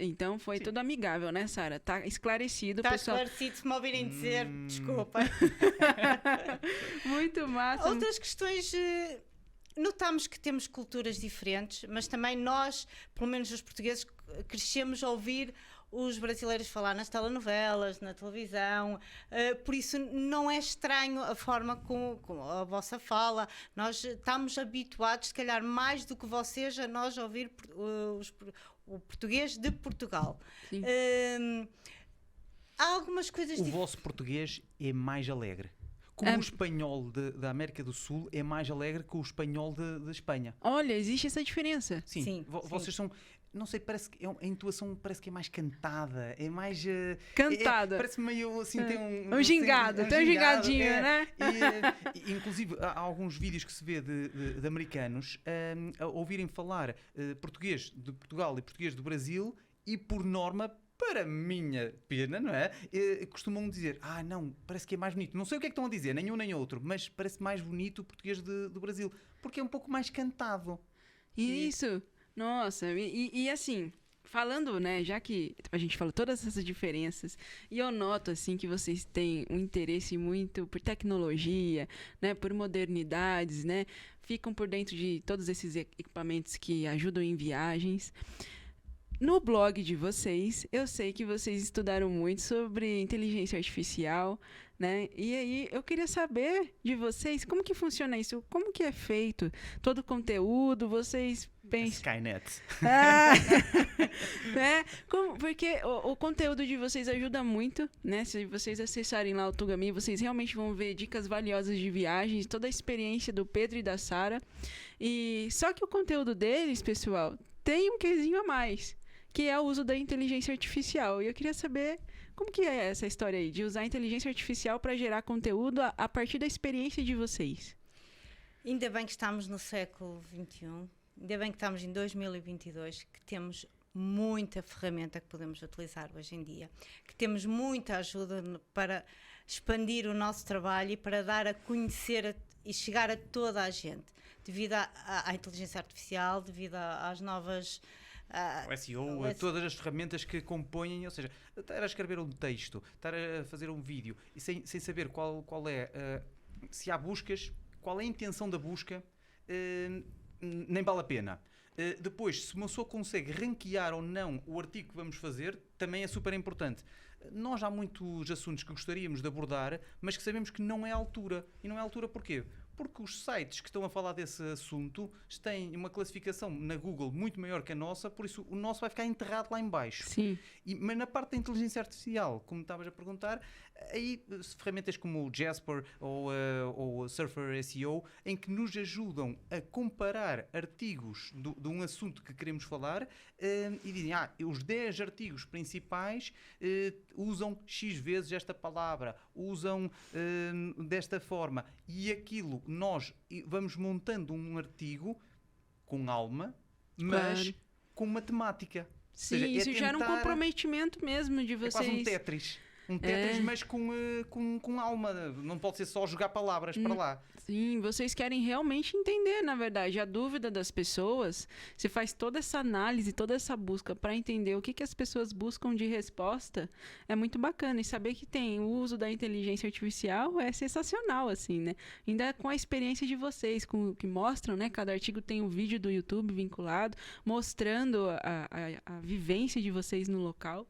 Speaker 1: Então foi tudo amigável, né, Sara? Tá esclarecido,
Speaker 2: Está
Speaker 1: pessoal.
Speaker 2: esclarecido, se me ouvirem dizer, desculpa.
Speaker 1: Muito massa.
Speaker 2: Outras questões, notamos que temos culturas diferentes, mas também nós, pelo menos os portugueses, crescemos a ouvir os brasileiros falar nas telenovelas, na televisão, por isso não é estranho a forma como a vossa fala. Nós estamos habituados, se calhar mais do que vocês, a nós ouvir o português de Portugal.
Speaker 1: Sim.
Speaker 2: Há algumas coisas
Speaker 3: O vosso português é mais alegre. Como o espanhol da América do Sul é mais alegre que o espanhol de Espanha.
Speaker 1: Olha, existe essa diferença.
Speaker 3: Sim,
Speaker 2: Sim.
Speaker 3: Vocês são... Não sei, parece que a intuação parece que é mais cantada, é mais...
Speaker 1: Cantada.
Speaker 3: Parece meio assim, tem
Speaker 1: Um gingado, tem um gingadinho, né?
Speaker 3: Inclusive, há alguns vídeos que se vê de americanos a ouvirem falar português de Portugal e português do Brasil e, por norma, para minha pena, não é? Costumam dizer, não, parece que é mais bonito. Não sei o que é que estão a dizer, nem um nem outro, mas parece mais bonito o português do Brasil, porque é um pouco mais cantado.
Speaker 1: Isso. Nossa, e assim, falando, né, já que a gente falou todas essas diferenças, e eu noto, assim, que vocês têm um interesse muito por tecnologia, né, por modernidades, né, ficam por dentro de todos esses equipamentos que ajudam em viagens. No blog de vocês, eu sei que vocês estudaram muito sobre inteligência artificial, né? E aí eu queria saber de vocês como que funciona isso, como que é feito todo o conteúdo, vocês Pensa.
Speaker 3: Skynet.
Speaker 1: Ah, porque o conteúdo de vocês ajuda muito, né? Se vocês acessarem lá o Tugami, vocês realmente vão ver dicas valiosas de viagens, toda a experiência do Pedro e da Sara. E só que o conteúdo deles, pessoal, tem um quesinho a mais, que é o uso da inteligência artificial. E eu queria saber como que é essa história aí, de usar a inteligência artificial para gerar conteúdo a partir da experiência de vocês.
Speaker 2: Ainda bem que estamos no século XXI, ainda bem que estamos em 2022, que temos muita ferramenta que podemos utilizar hoje em dia, que temos muita ajuda para expandir o nosso trabalho e para dar a conhecer e chegar a toda a gente, devido à inteligência artificial, devido às novas...
Speaker 3: O SEO, a todas as ferramentas que compõem, ou seja, estar a escrever um texto, estar a fazer um vídeo e sem saber qual é, se há buscas, qual é a intenção da busca, nem vale a pena. Depois, se uma pessoa consegue ranquear ou não o artigo que vamos fazer, também é super importante. Nós há muitos assuntos que gostaríamos de abordar, mas que sabemos que não é a altura. E não é a altura porquê? Porque os sites que estão a falar desse assunto têm uma classificação na Google muito maior que a nossa, por isso o nosso vai ficar enterrado lá em baixo.
Speaker 1: Sim.
Speaker 3: Mas na parte da inteligência artificial, como estavas a perguntar, aí ferramentas como o Jasper ou o Surfer SEO, em que nos ajudam a comparar artigos de um assunto que queremos falar e dizem, os 10 artigos principais usam X vezes esta palavra, usam desta forma, e aquilo nós vamos montando um artigo com alma, mas
Speaker 1: claro,
Speaker 3: com matemática.
Speaker 1: Sim,
Speaker 3: seja,
Speaker 1: isso gera um comprometimento mesmo de vocês.
Speaker 3: É quase um Tetris. Um Tetris, mas com alma. Não pode ser só jogar palavras para lá.
Speaker 1: Sim, vocês querem realmente entender, na verdade, a dúvida das pessoas. Você faz toda essa análise, toda essa busca para entender o que as pessoas buscam de resposta. É muito bacana. E saber que tem o uso da inteligência artificial é sensacional, assim, né? Ainda com a experiência de vocês, que mostram, né? Cada artigo tem um vídeo do YouTube vinculado, mostrando a vivência de vocês no local.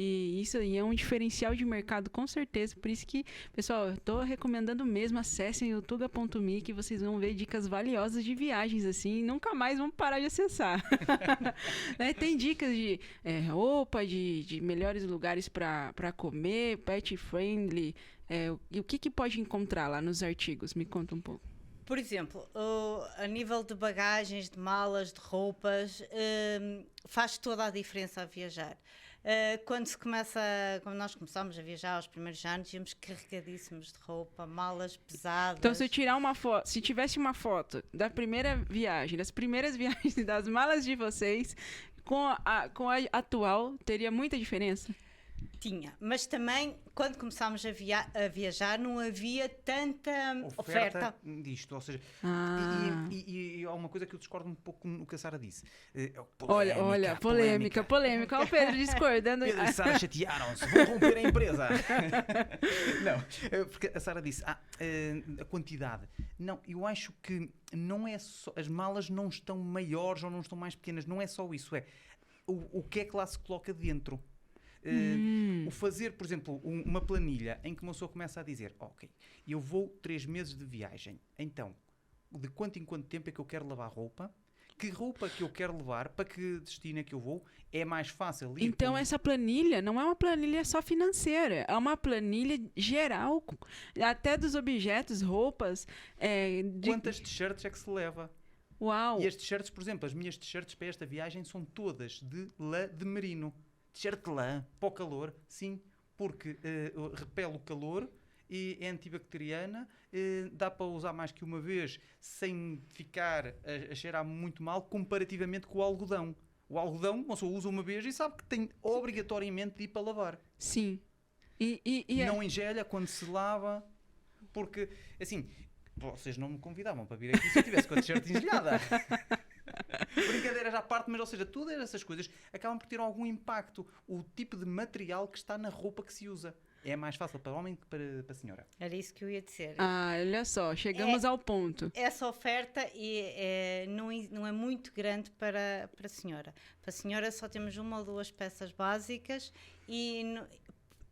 Speaker 1: E isso aí é um diferencial de mercado, com certeza. Por isso que, pessoal, eu tô recomendando mesmo, acessem o tuga.me, que vocês vão ver dicas valiosas de viagens, assim, e nunca mais vão parar de acessar. Né? Tem dicas de roupa, de melhores lugares para comer, pet friendly. E o que pode encontrar lá nos artigos? Me conta um pouco.
Speaker 2: Por exemplo, a nível de bagagens, de malas, de roupas, faz toda a diferença a viajar. Quando nós começámos a viajar aos primeiros anos, íamos carregadíssimos de roupa, malas pesadas.
Speaker 1: Então, se tivesse uma foto da primeira viagem, das primeiras viagens das malas de vocês com a atual, teria muita diferença?
Speaker 2: Tinha, mas também quando começámos a viajar não havia tanta oferta
Speaker 3: disto, ou seja, e há uma coisa que eu discordo um pouco no que a Sara disse.
Speaker 1: Polêmica. Olha o Pedro discordando.
Speaker 3: Pedro e Sara chatearam-se, vão romper a empresa. Não, porque a Sara disse, a quantidade. Não, eu acho que não é só, as malas não estão maiores ou não estão mais pequenas, não é só isso, o que é que lá se coloca dentro. O fazer, por exemplo, uma planilha em que uma pessoa começa a dizer, ok, eu vou 3 meses de viagem, então, de quanto em quanto tempo é que eu quero lavar roupa? Que roupa que eu quero levar? Para que destino é que eu vou? É mais fácil ir.
Speaker 1: Então, essa planilha não é uma planilha só financeira, é uma planilha geral, até dos objetos, roupas.
Speaker 3: Quantas t-shirts é que se leva?
Speaker 1: Uau!
Speaker 3: E as t-shirts, por exemplo, as minhas t-shirts para esta viagem são todas de lã de merino. T-shirt de lã, para o calor, sim, porque repele o calor e é antibacteriana, dá para usar mais que uma vez sem ficar a cheirar muito mal, comparativamente com o algodão. O algodão, uma pessoa usa uma vez e sabe que tem obrigatoriamente de ir para lavar.
Speaker 1: Sim.
Speaker 3: Não engelha quando se lava, porque, assim, vocês não me convidavam para vir aqui se eu tivesse com a t-shirt engelhada. Brincadeiras à parte, mas ou seja, todas essas coisas acabam por ter algum impacto. O tipo de material que está na roupa que se usa é mais fácil para o homem que para a senhora.
Speaker 2: Era isso que eu ia dizer.
Speaker 1: Olha só, chegamos ao ponto.
Speaker 2: Essa oferta não é muito grande para a senhora. Para a senhora só temos 1 ou 2 peças básicas e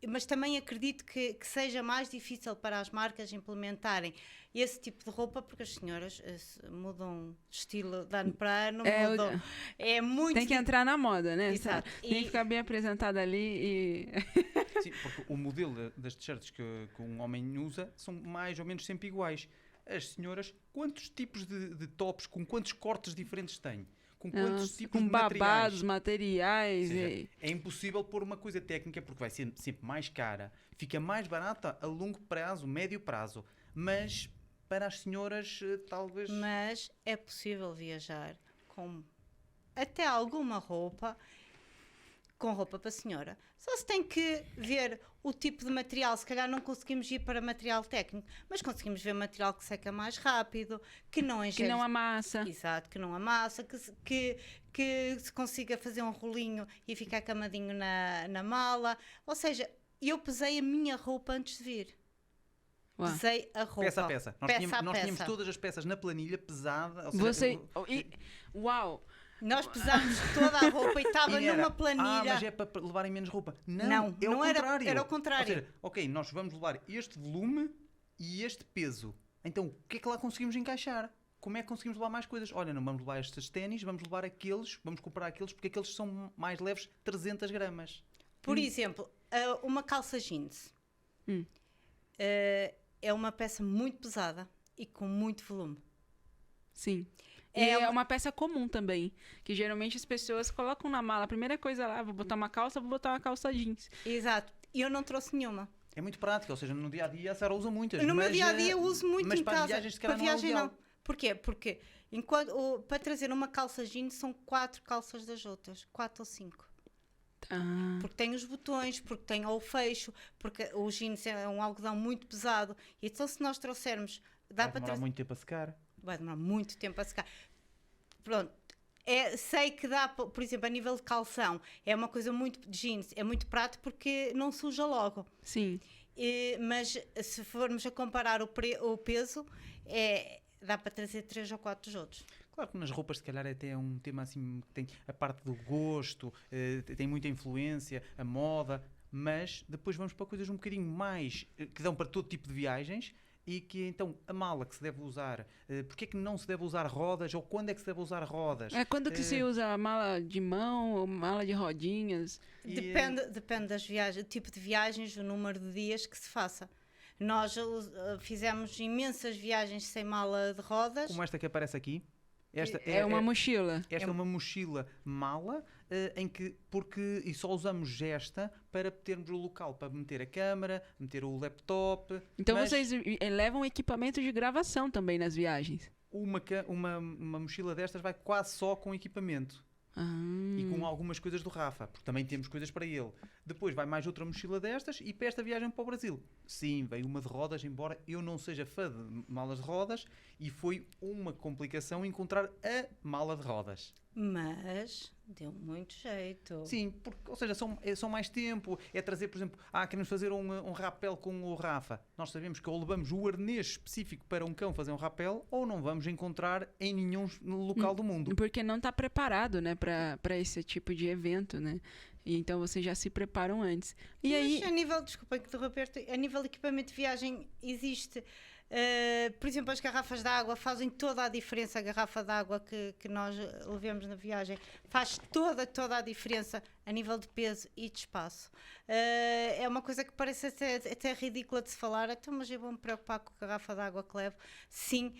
Speaker 2: mas também acredito que seja mais difícil para as marcas implementarem esse tipo de roupa, porque as senhoras mudam estilo de ano para ano, mudam. É muito
Speaker 1: tem que entrar na moda, né?
Speaker 2: Exato.
Speaker 1: Tem que ficar bem apresentada ali e...
Speaker 3: Sim, porque o modelo das t-shirts que um homem usa são mais ou menos sempre iguais. As senhoras, quantos tipos de tops, com quantos cortes diferentes têm? Com quantos tipos
Speaker 1: com
Speaker 3: de materiais?
Speaker 1: babados, materiais.
Speaker 3: Ou seja, é impossível pôr uma coisa técnica porque vai ser sempre mais cara. Fica mais barata a longo prazo, médio prazo. Mas para as senhoras, talvez...
Speaker 2: Mas é possível viajar com até alguma roupa, com roupa para a senhora. Só se tem que ver o tipo de material. Se calhar não conseguimos ir para material técnico, mas conseguimos ver material que seca mais rápido, que não
Speaker 1: Que não amassa.
Speaker 2: Exato, que não amassa, que se consiga fazer um rolinho e ficar camadinho na mala. Ou seja, eu pesei a minha roupa antes de vir.
Speaker 1: Uau.
Speaker 2: Pesei a roupa.
Speaker 3: Peça a peça. Nós tínhamos
Speaker 2: peça.
Speaker 3: todas as peças na planilha, pesada. Ou seja,
Speaker 1: Uau!
Speaker 2: Nós pesámos toda a roupa e estava
Speaker 3: E era,
Speaker 2: numa planilha.
Speaker 3: mas é para levarem menos roupa.
Speaker 2: Não,
Speaker 3: é
Speaker 2: não
Speaker 3: o
Speaker 2: era-
Speaker 3: contrário.
Speaker 2: era o contrário.
Speaker 3: Ou seja, ok, nós vamos levar este volume e este peso. Então, o que é que lá conseguimos encaixar? Como é que conseguimos levar mais coisas? Olha, não vamos levar estes ténis, vamos levar aqueles, vamos comprar aqueles, porque aqueles são mais leves, 300 gramas.
Speaker 2: Por exemplo, uma calça jeans.
Speaker 1: Hum.
Speaker 2: É uma peça muito pesada e com muito volume.
Speaker 1: Sim.
Speaker 2: É
Speaker 1: É
Speaker 2: uma-
Speaker 1: uma peça comum também, que geralmente as pessoas colocam na mala. A primeira coisa lá, vou botar uma calça, vou botar uma calça jeans.
Speaker 2: Exato. E eu não trouxe nenhuma.
Speaker 3: É muito prático, ou seja, no dia a dia a Sara usa muitas.
Speaker 2: No meu
Speaker 3: mas,
Speaker 2: dia a dia eu uso muito
Speaker 3: mas
Speaker 2: em
Speaker 3: para
Speaker 2: casa.
Speaker 3: as viagens, se
Speaker 2: Para
Speaker 3: calhar, não é o
Speaker 2: viagem
Speaker 3: ideal.
Speaker 2: não. Porquê? Porque para trazer uma calça jeans são 4 calças das outras. 4 ou 5.
Speaker 1: Ah,
Speaker 2: Porque tem os botões, porque tem o fecho, porque o jeans é um algodão muito pesado. E então se nós trouxermos... Dá
Speaker 3: Vai
Speaker 2: para
Speaker 3: demorar
Speaker 2: trazer...
Speaker 3: muito tempo a secar.
Speaker 2: Vai demorar muito tempo a secar. Pronto. Sei que dá, por exemplo, a nível de calção, é uma coisa muito de jeans, é muito prático porque não suja logo.
Speaker 1: sim.
Speaker 2: Mas se formos a comparar o peso, dá para trazer 3 ou 4 dos outros.
Speaker 3: Claro que nas roupas, se calhar, até é um tema assim que tem a parte do gosto, tem muita influência, a moda, mas depois vamos para coisas um bocadinho mais que dão para todo tipo de viagens. E que então a mala que se deve usar, porque é que não se deve usar rodas ou quando é que se deve usar rodas?
Speaker 1: É quando que se usa a mala de mão ou mala de rodinhas?
Speaker 2: Depende das viagens, o tipo de viagens, o número de dias que se faça. Nós fizemos imensas viagens sem mala de rodas.
Speaker 3: Como esta que aparece aqui. Esta
Speaker 1: É uma mochila.
Speaker 3: Esta é uma mochila mala e só usamos esta para termos o local para meter a câmara, meter o laptop.
Speaker 1: Então
Speaker 3: mas
Speaker 1: vocês levam equipamento de gravação também nas viagens.
Speaker 3: uma mochila destas vai quase só com equipamento e com algumas coisas do Rafa, porque também temos coisas para ele. Depois vai mais outra mochila destas e para esta viagem para o Brasil. Sim, veio uma de rodas, embora eu não seja fã de malas de rodas e foi uma complicação encontrar a mala de rodas.
Speaker 2: Mas deu muito jeito.
Speaker 3: Sim, porque, ou seja, são mais tempo. É trazer, por exemplo, queremos fazer um rapel com o Rafa. Nós sabemos que ou levamos o arnês específico para um cão fazer um rapel ou não vamos encontrar em nenhum local do mundo.
Speaker 1: Porque não está preparado, né, para esse tipo de evento, né? E então vocês já se preparam antes. E aí,
Speaker 2: Mas a nível, desculpa interromper-te, a nível de equipamento de viagem existe. Por exemplo, as garrafas de água fazem toda a diferença. A garrafa de água que nós levemos na viagem faz toda a diferença a nível de peso e de espaço. É uma coisa que parece até ridícula de se falar, então, mas eu vou-me preocupar com a garrafa de água que levo. Sim,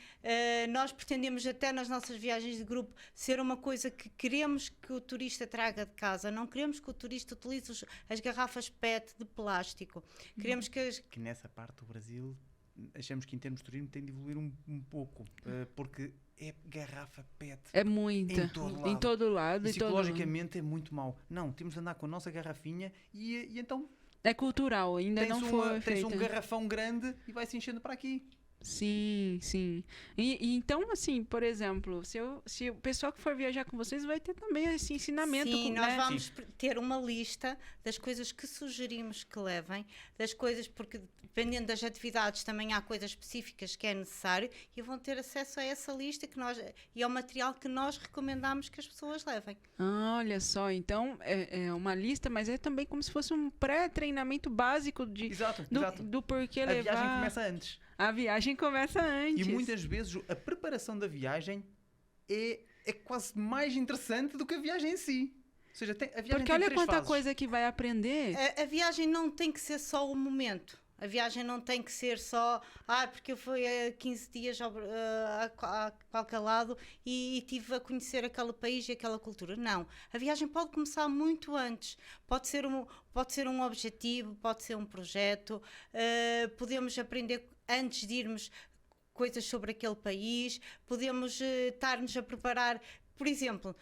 Speaker 2: nós pretendemos até nas nossas viagens de grupo ser uma coisa que queremos que o turista traga de casa. Não queremos que o turista utilize as garrafas PET de plástico. Queremos
Speaker 3: Que nessa parte do Brasil achamos que em termos de turismo tem de evoluir um pouco, porque é garrafa PET.
Speaker 1: é muita.
Speaker 3: Em todo lado.
Speaker 1: E
Speaker 3: E psicologicamente é muito mau. Não, temos de andar com a nossa garrafinha e então
Speaker 1: É cultural, ainda não foi
Speaker 3: tens
Speaker 1: feito.
Speaker 3: um garrafão grande e vai se enchendo para aqui.
Speaker 1: Sim, sim. E então, assim, por exemplo, se o pessoal que for viajar com vocês vai ter também esse ensinamento,
Speaker 2: Sim, nós
Speaker 1: né?
Speaker 2: vamos ter uma lista das coisas que sugerimos que levem, das coisas, porque dependendo das atividades também há coisas específicas que é necessário e vão ter acesso a essa lista e ao material que nós recomendamos que as pessoas levem.
Speaker 1: Olha só, então é uma lista, mas é também como se fosse um pré-treinamento básico
Speaker 3: Exato.
Speaker 1: do porquê
Speaker 3: A
Speaker 1: levar.
Speaker 3: viagem começa antes.
Speaker 1: A viagem começa antes.
Speaker 3: E muitas vezes a preparação da viagem é quase mais interessante do que a viagem em si. Ou seja, a viagem
Speaker 1: Porque
Speaker 3: tem
Speaker 1: olha
Speaker 3: três
Speaker 1: quanta
Speaker 3: fases.
Speaker 1: coisa que vai aprender.
Speaker 2: A viagem não tem que ser só o momento. A viagem não tem que ser só, porque eu fui há 15 dias a qualquer lado e tive a conhecer aquele país e aquela cultura. Não. A viagem pode começar muito antes. Pode ser um objetivo, pode ser um projeto. Podemos aprender antes de irmos coisas sobre aquele país. Podemos estar-nos a preparar. Por exemplo,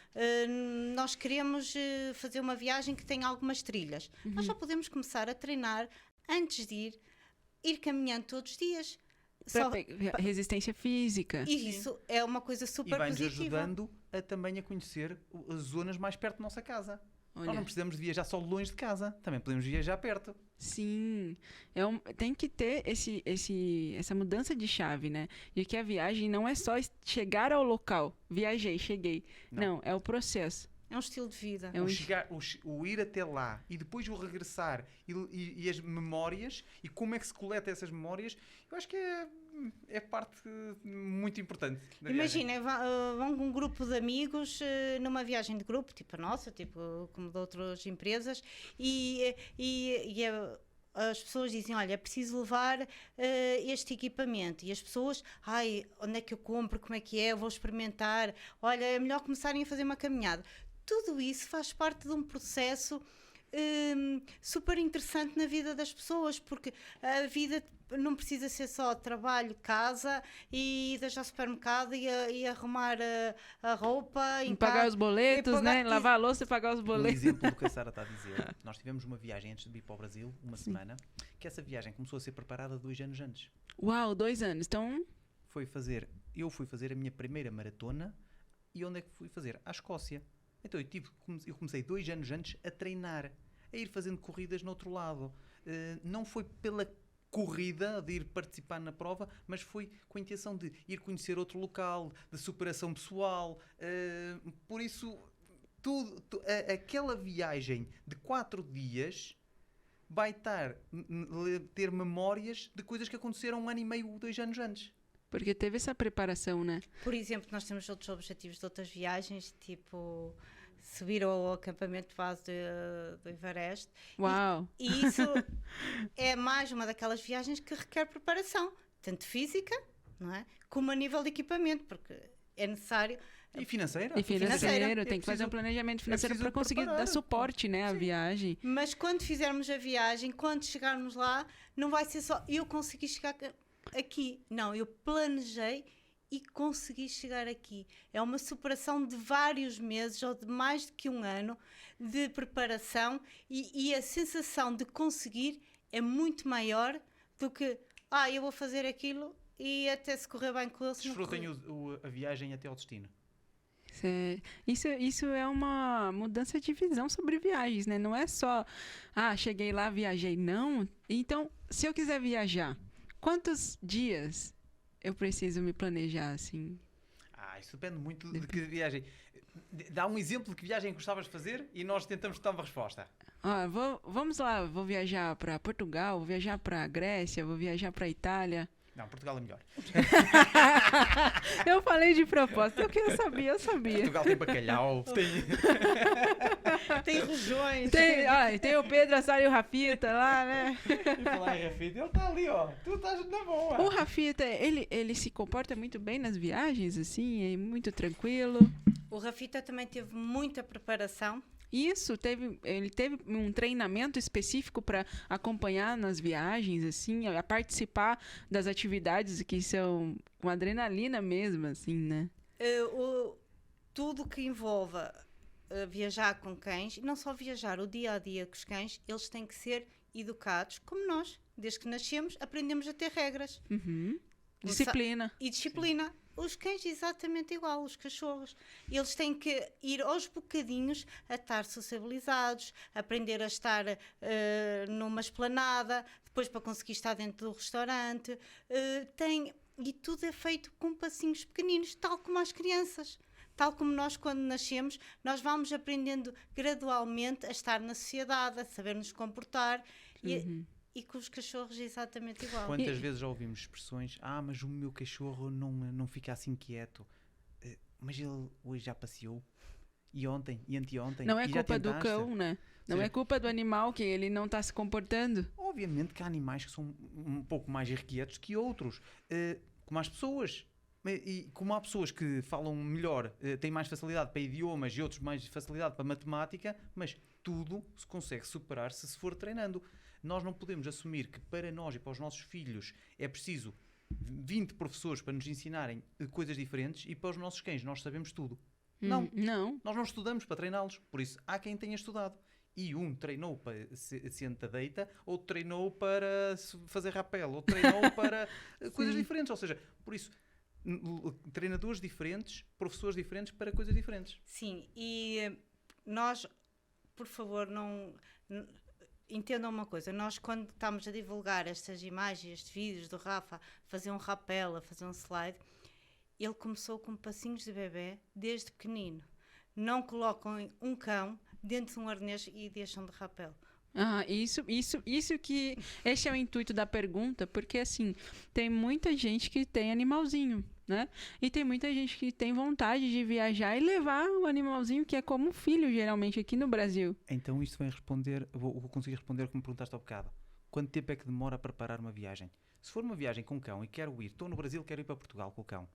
Speaker 2: nós queremos fazer uma viagem que tenha algumas trilhas. Nós já podemos começar a treinar antes de ir caminhando todos os dias.
Speaker 1: Resistência física.
Speaker 2: E isso é uma coisa super
Speaker 3: E vai-nos
Speaker 2: positiva.
Speaker 3: ajudando também a conhecer as zonas mais perto da nossa casa.
Speaker 1: Olha.
Speaker 3: Nós não precisamos de viajar só longe de casa. Também podemos viajar perto.
Speaker 1: Sim, tem que ter essa mudança de chave, né? De que a viagem não é só chegar ao local, viajei, cheguei. Não, é o processo.
Speaker 2: É um estilo de vida.
Speaker 3: O ir até lá e depois o regressar e as memórias e como é que se coleta essas memórias, eu acho que é parte muito importante da viagem.
Speaker 2: Imagina, vão um grupo de amigos numa viagem de grupo, tipo a nossa, tipo como de outras empresas, e as pessoas dizem, olha, é preciso levar este equipamento. E as pessoas, onde é que eu compro, como é que é, vou experimentar, olha, é melhor começarem a fazer uma caminhada. Tudo isso faz parte de um processo super interessante na vida das pessoas, porque a vida não precisa ser só trabalho, casa e ir ao supermercado e arrumar a roupa,
Speaker 1: E pagar os boletos, né? Lavar a louça e pagar os
Speaker 3: Um
Speaker 1: boletos.
Speaker 3: exemplo do que a Sara está a dizer, nós tivemos uma viagem antes de ir para o Brasil, uma semana, que essa viagem começou a ser preparada 2 anos antes.
Speaker 1: Uau, 2 anos. Então,
Speaker 3: Eu fui fazer a minha primeira maratona e onde é que fui fazer? À Escócia. Então eu comecei 2 anos antes a treinar, a ir fazendo corridas no outro lado. Não foi pela corrida de ir participar na prova, mas foi com a intenção de ir conhecer outro local, de superação pessoal. Por isso, aquela viagem de 4 dias vai ter memórias de coisas que aconteceram 1 ano e meio, 2 anos antes.
Speaker 1: porque teve essa preparação, né?
Speaker 2: Por exemplo, nós temos outros objetivos de outras viagens, tipo subir ao acampamento de base do Everest.
Speaker 1: Uau!
Speaker 2: E isso é mais uma daquelas viagens que requer preparação, tanto física, não é? Como a nível de equipamento, porque é necessário.
Speaker 3: E financeira.
Speaker 1: E financeiro,
Speaker 3: É
Speaker 1: tem que fazer um
Speaker 3: preciso-
Speaker 1: planejamento financeiro
Speaker 3: preciso
Speaker 1: para conseguir
Speaker 3: preparar.
Speaker 1: dar suporte, né, à viagem.
Speaker 2: Mas quando fizermos a viagem, quando chegarmos lá, não vai ser só eu consegui chegar aqui. Não, eu planejei e consegui chegar aqui. É uma superação de vários meses ou de mais do que 1 ano de preparação e a sensação de conseguir é muito maior do que eu vou fazer aquilo e até se correr bem com eles.
Speaker 3: Desfrutem a viagem até ao destino.
Speaker 1: Isso é uma mudança de visão sobre viagens, né? Não é só, cheguei lá, viajei. Não. Então, se eu quiser viajar, quantos dias eu preciso me planejar, assim?
Speaker 3: Isso depende muito de que viagem. Dá um exemplo de que viagem gostavas de fazer e nós tentamos dar uma resposta.
Speaker 1: Vamos lá, vou viajar para Portugal, vou viajar para Grécia, vou viajar para Itália.
Speaker 3: Não, Portugal é melhor.
Speaker 1: Eu falei de propósito, eu sabia.
Speaker 3: Portugal tem bacalhau,
Speaker 2: Tem regiões.
Speaker 1: Tem o Pedro, a Sara e o Rafita lá, né?
Speaker 3: E falar em Rafita, ele está ali, ó. Tu estás na boa.
Speaker 1: O Rafita, ele se comporta muito bem nas viagens, assim, é muito tranquilo.
Speaker 2: O Rafita também teve muita preparação.
Speaker 1: Isso, ele teve um treinamento específico para acompanhar nas viagens, assim, a participar das atividades que são com adrenalina mesmo, assim, né?
Speaker 2: Tudo que envolva viajar com cães, e não só viajar, o dia a dia com os cães, eles têm que ser educados, como nós. Desde que nascemos, aprendemos a ter regras.
Speaker 1: Uhum. Disciplina.
Speaker 2: E disciplina. Os cães exatamente igual, os cachorros. Eles têm que ir aos bocadinhos a estar sociabilizados, aprender a estar numa esplanada, depois para conseguir estar dentro do restaurante. E tudo é feito com passinhos pequeninos, tal como as crianças. Tal como nós, quando nascemos, nós vamos aprendendo gradualmente a estar na sociedade, a saber nos comportar. E com os cachorros é exatamente igual.
Speaker 3: Quantas vezes já ouvimos expressões, mas o meu cachorro não fica assim quieto, mas ele hoje já passeou, e ontem, e anteontem,
Speaker 1: Não é
Speaker 3: e já
Speaker 1: culpa do
Speaker 3: tentaste.
Speaker 1: cão, né? Não
Speaker 3: Seja,
Speaker 1: é culpa do animal que ele não está se comportando.
Speaker 3: Obviamente que há animais que são um pouco mais irrequietos que outros, como as pessoas. E como há pessoas que falam melhor, têm mais facilidade para idiomas e outros mais facilidade para matemática, mas tudo se consegue superar se for treinando. Nós não podemos assumir que para nós e para os nossos filhos é preciso 20 professores para nos ensinarem coisas diferentes e para os nossos cães nós sabemos tudo. Não. Nós não estudamos para treiná-los. Por isso, há quem tenha estudado. E um treinou para senta-deita, outro treinou para fazer rapel, outro treinou para coisas diferentes. Ou seja, por isso, treinadores diferentes, professores diferentes para coisas diferentes.
Speaker 2: Sim, e nós, por favor, não entendam uma coisa. Nós, quando estamos a divulgar estas imagens, estes vídeos do Rafa, a fazer um rapel, a fazer um slide, ele começou com passinhos de bebê desde pequenino. Não colocam um cão dentro de um arnês e deixam de rapel.
Speaker 1: Isso que... Esse é o intuito da pergunta, porque, assim, tem muita gente que tem animalzinho, né? E tem muita gente que tem vontade de viajar e levar o animalzinho, que é como um filho, geralmente, aqui no Brasil.
Speaker 3: Então isto vem responder... Vou conseguir responder como me perguntaste há bocado. Quanto tempo é que demora a preparar uma viagem? Se for uma viagem com cão e quero ir... Estou no Brasil, quero ir para Portugal com o cão.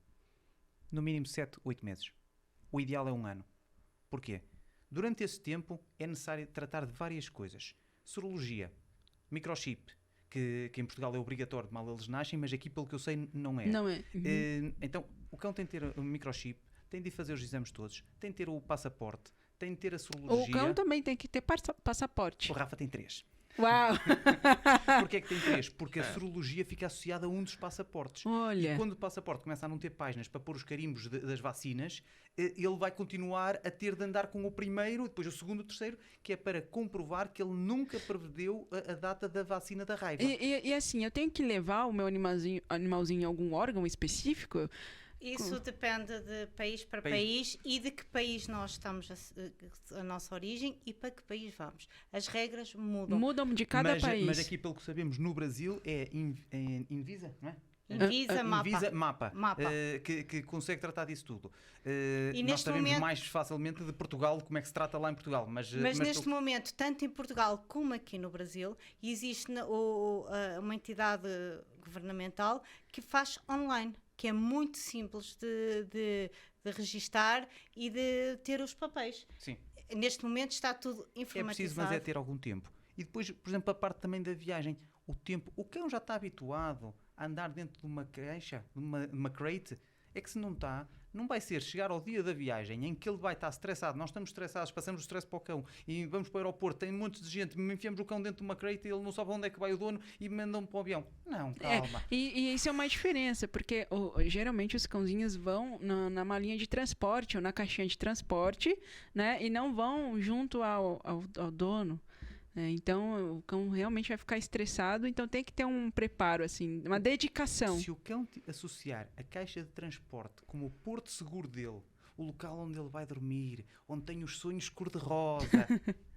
Speaker 3: No mínimo 7, 8 meses. O ideal é 1 ano. Porquê? Durante esse tempo é necessário tratar de várias coisas. Sorologia, microchip, que em Portugal é obrigatório de mal eles nascem, mas aqui, pelo que eu sei, não é.
Speaker 1: Não é.
Speaker 3: Então, o cão tem de ter um microchip, tem de fazer os exames todos, tem de ter o passaporte, tem de ter a sorologia.
Speaker 1: O cão também tem que ter passaporte.
Speaker 3: O Rafa tem 3.
Speaker 1: Uau!
Speaker 3: Porquê é que tem 3? Porque a sorologia fica associada a um dos passaportes.
Speaker 1: Olha.
Speaker 3: E quando o passaporte começa a não ter páginas para pôr os carimbos das vacinas, ele vai continuar a ter de andar com o primeiro, depois o segundo, o terceiro, que é para comprovar que ele nunca perdeu a data da vacina da raiva.
Speaker 1: E assim, eu tenho que levar o meu animalzinho em algum órgão específico?
Speaker 2: Isso depende de país para país e de que país nós estamos a nossa origem e para que país vamos. As regras mudam.
Speaker 1: Mudam de cada país.
Speaker 3: Mas aqui, pelo que sabemos, no Brasil é Invisa, não é?
Speaker 2: Invisa,
Speaker 3: Mapa. Que consegue tratar disso tudo.
Speaker 2: E
Speaker 3: nós sabemos
Speaker 2: momento,
Speaker 3: mais facilmente de Portugal, como é que se trata lá em Portugal. Mas
Speaker 2: neste momento, tanto em Portugal como aqui no Brasil, existe uma entidade governamental que faz online, que é muito simples de registar e de ter os papéis.
Speaker 3: Sim.
Speaker 2: Neste momento está tudo informatizado.
Speaker 3: É preciso, mas é ter algum tempo. E depois, por exemplo, a parte também da viagem. O tempo. O cão já está habituado a andar dentro de uma caixa, de uma crate. É que se não está, não vai ser chegar ao dia da viagem em que ele vai estar estressado. Nós estamos estressados, passamos o stress para o cão e vamos para o aeroporto, tem montes de gente, enfiamos o cão dentro de uma crate e ele não sabe onde é que vai o dono e mandam-me para o avião. Não, calma.
Speaker 1: E isso é uma diferença, porque geralmente os cãozinhos vão na malinha de transporte ou na caixinha de transporte, né? E não vão junto ao dono. Então o cão realmente vai ficar estressado, então tem que ter um preparo, assim, uma dedicação.
Speaker 3: Se o cão associar a caixa de transporte como o porto seguro dele, o local onde ele vai dormir, onde tem os sonhos cor-de-rosa,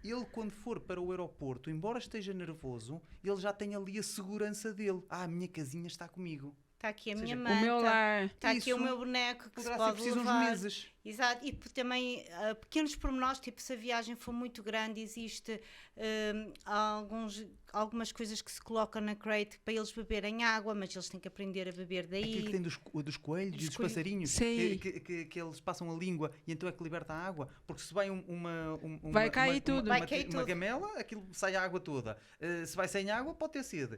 Speaker 3: ele quando for para o aeroporto, embora esteja nervoso, ele já tem ali a segurança dele. A minha casinha está comigo.
Speaker 2: Está aqui a minha
Speaker 1: O
Speaker 2: manta,
Speaker 1: meu lar.
Speaker 2: está aqui o meu boneco que se
Speaker 3: Poderá ser
Speaker 2: pode
Speaker 3: preciso
Speaker 2: levar.
Speaker 3: uns meses.
Speaker 2: Exato, e também pequenos pormenores, tipo se a viagem for muito grande, existe algumas coisas que se colocam na crate para eles beberem água, mas eles têm que aprender a beber daí.
Speaker 3: Aquilo que tem dos coelhos e dos passarinhos, que eles passam a língua e então é que liberta a água. Porque se vai
Speaker 1: vai cair tudo.
Speaker 3: Uma gamela, aquilo sai a água toda. Se vai sem água, pode ter sede.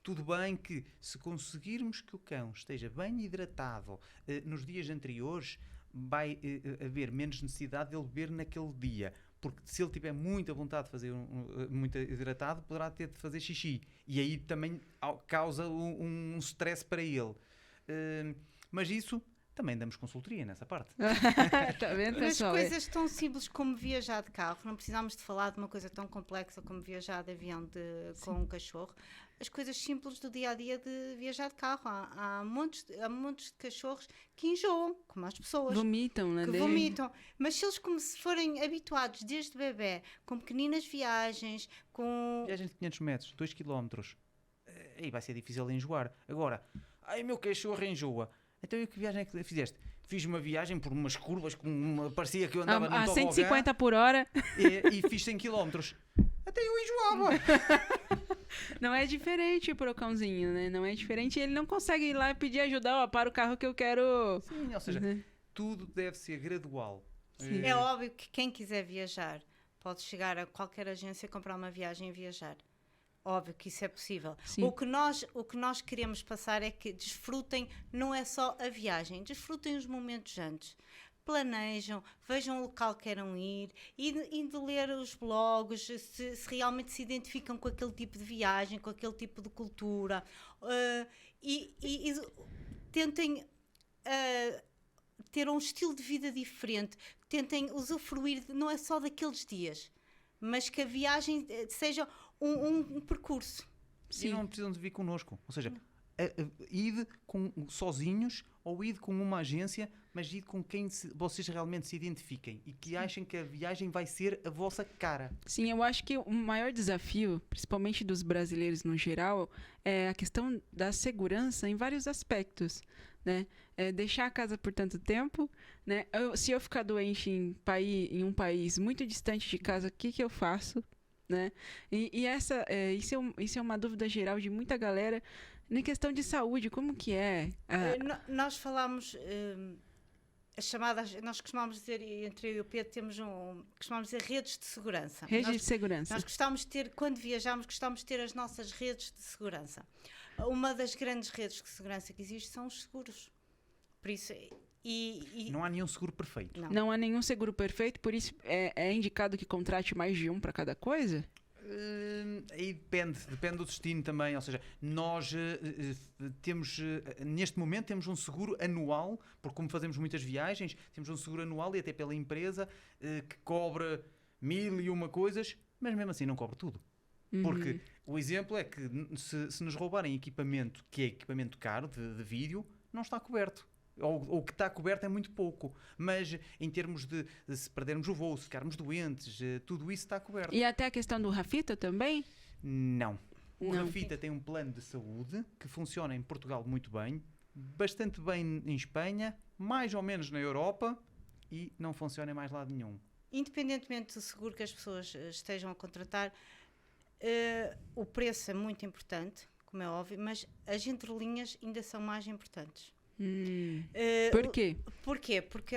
Speaker 3: Tudo bem que, se conseguirmos que o cão esteja bem hidratado nos dias anteriores, vai haver menos necessidade de ele beber naquele dia. Porque se ele tiver muita vontade de fazer muito hidratado, poderá ter de fazer xixi. E aí também causa um stress para ele. Mas isso também damos consultoria nessa parte.
Speaker 1: Tá vendo,
Speaker 2: Mas
Speaker 1: pessoal?
Speaker 2: coisas tão simples como viajar de carro, não precisamos de falar de uma coisa tão complexa como viajar de avião com um cachorro. As coisas simples do dia a dia de viajar de carro. Há montes de cachorros que enjoam, como as pessoas.
Speaker 1: Vomitam, né?
Speaker 2: Que vomitam. Mas se eles como se forem habituados desde bebê, com pequeninas viagens, com...
Speaker 3: Viagem de 500 metros, 2 km, aí vai ser difícil de enjoar. Agora, ai, meu cachorro enjoa. Então, e que viagem é que fizeste? Fiz uma viagem por umas curvas, parecia que eu andava num
Speaker 1: A
Speaker 3: tobogã
Speaker 1: 150 por hora.
Speaker 3: e fiz 100 km. Até eu enjoava.
Speaker 1: Não é diferente pro cãozinho, né? Não é diferente. Ele não consegue ir lá e pedir ajuda. Ó, para o carro que eu quero...
Speaker 3: Sim, ou seja,
Speaker 1: Uhum.
Speaker 3: tudo deve ser gradual.
Speaker 1: Sim.
Speaker 2: É óbvio que quem quiser viajar pode chegar a qualquer agência, comprar uma viagem e viajar. Óbvio que isso é possível.
Speaker 1: Sim.
Speaker 2: O que nós queremos passar é que desfrutem, não é só a viagem, desfrutem os momentos antes. Planejam, vejam o local que queiram ir, indo ler os blogs, se realmente se identificam com aquele tipo de viagem, com aquele tipo de cultura. E tentem ter um estilo de vida diferente, tentem usufruir, não é só daqueles dias, mas que a viagem seja um percurso.
Speaker 3: E não precisam de vir connosco. Ou seja, ide sozinhos ou ide com uma agência, mas ide com quem vocês realmente se identifiquem e que achem que a viagem vai ser a vossa cara.
Speaker 1: Sim, eu acho que o maior desafio, principalmente dos brasileiros no geral, é a questão da segurança em vários aspectos, né? Deixar a casa por tanto tempo, né? Se eu ficar doente em um país muito distante de casa, o que eu faço? Né? Isso é uma dúvida geral de muita galera na questão de saúde, como que é?
Speaker 2: Nós falamos as chamadas, nós costumamos dizer, entre eu e o Pedro temos costumamos dizer redes de segurança.
Speaker 1: Rede de segurança.
Speaker 2: Nós gostamos de ter, quando viajamos, gostamos de ter as nossas redes de segurança. Uma das grandes redes de segurança que existe são os seguros. Por isso,
Speaker 3: não há nenhum seguro perfeito.
Speaker 1: Não há nenhum seguro perfeito, por isso é indicado que contrate mais de um para cada coisa?
Speaker 3: Aí depende do destino também, ou seja, nós temos, neste momento temos um seguro anual, porque como fazemos muitas viagens, temos um seguro anual e até pela empresa que cobre 1001 coisas, mas mesmo assim não cobre tudo. Porque o exemplo é que se nos roubarem equipamento, que é equipamento caro de vídeo, não está coberto. Ou o que está coberto é muito pouco, mas em termos de se perdermos o voo, se ficarmos doentes, tudo isso está coberto.
Speaker 1: E até a questão do Rafita também?
Speaker 3: Não. O
Speaker 1: Não.
Speaker 3: Rafita tem um plano de saúde que funciona em Portugal muito bem, bastante bem em Espanha, mais ou menos na Europa e não funciona em mais lado nenhum.
Speaker 2: Independentemente do seguro que as pessoas estejam a contratar, o preço é muito importante, como é óbvio, mas as entrelinhas ainda são mais importantes.
Speaker 1: Por quê?
Speaker 2: Porquê? Porque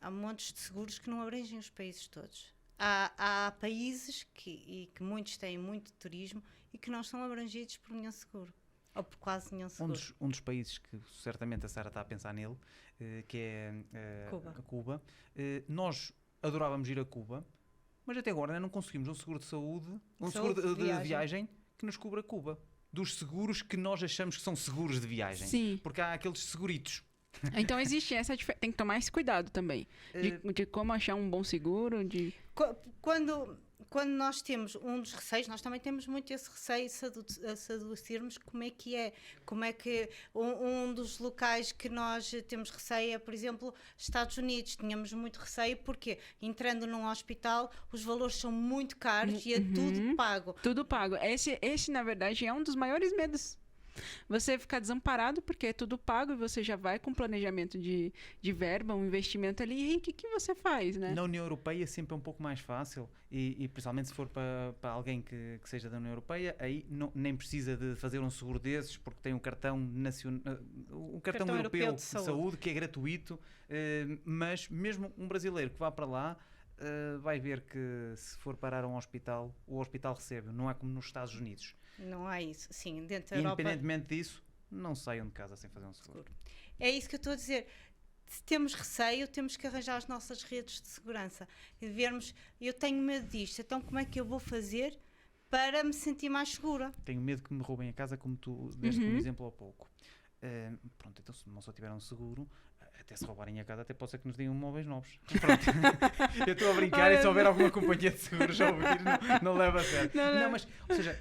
Speaker 2: há montes de seguros que não abrangem os países todos. Há países que muitos têm muito turismo e que não são abrangidos por nenhum seguro. Ou por quase nenhum seguro.
Speaker 3: Um dos países que certamente a Sara está a pensar nele, que é Cuba. Nós adorávamos ir a Cuba, mas até agora não conseguimos um seguro de saúde, seguro de viagem que nos cubra Cuba. Dos seguros que nós achamos que são seguros de viagem.
Speaker 1: Sim.
Speaker 3: Porque há aqueles seguritos.
Speaker 1: Então existe essa diferença. Tem que tomar esse cuidado também. De como achar um bom seguro.
Speaker 2: Quando nós temos um dos receios, nós também temos muito esse receio de seduzirmos como é que um dos locais que nós temos receio é, por exemplo, Estados Unidos. Tínhamos muito receio porque entrando num hospital os valores são muito caros e é tudo pago.
Speaker 1: Tudo pago. Esse, na verdade, é um dos maiores medos. Você ficar desamparado porque é tudo pago e você já vai com planejamento de verba, um investimento ali, e aí o que você faz, né?
Speaker 3: Na União Europeia sempre é um pouco mais fácil e principalmente se for para alguém que seja da União Europeia, aí nem precisa de fazer um seguro desses porque tem um cartão nacional, um cartão europeu de saúde que é gratuito, mas mesmo um brasileiro que vá para lá vai ver que se for parar a um hospital, o hospital recebe, não é como nos Estados Unidos.
Speaker 2: Não há isso, sim, dentro da Europa.
Speaker 3: Independentemente disso, não saiam de casa sem fazer um seguro.
Speaker 2: É isso que eu estou a dizer. Se temos receio, temos que arranjar as nossas redes de segurança. E vermos, eu tenho medo disto, então como é que eu vou fazer para me sentir mais segura?
Speaker 3: Tenho medo que me roubem a casa, como tu deste como exemplo há pouco. Pronto, então se não só tiver um seguro, até se roubarem a casa, até pode ser que nos deem móveis novos. Pronto. Eu estou a brincar e se houver alguma companhia de seguros a ouvir, não leva a sério. Não, mas, ou seja,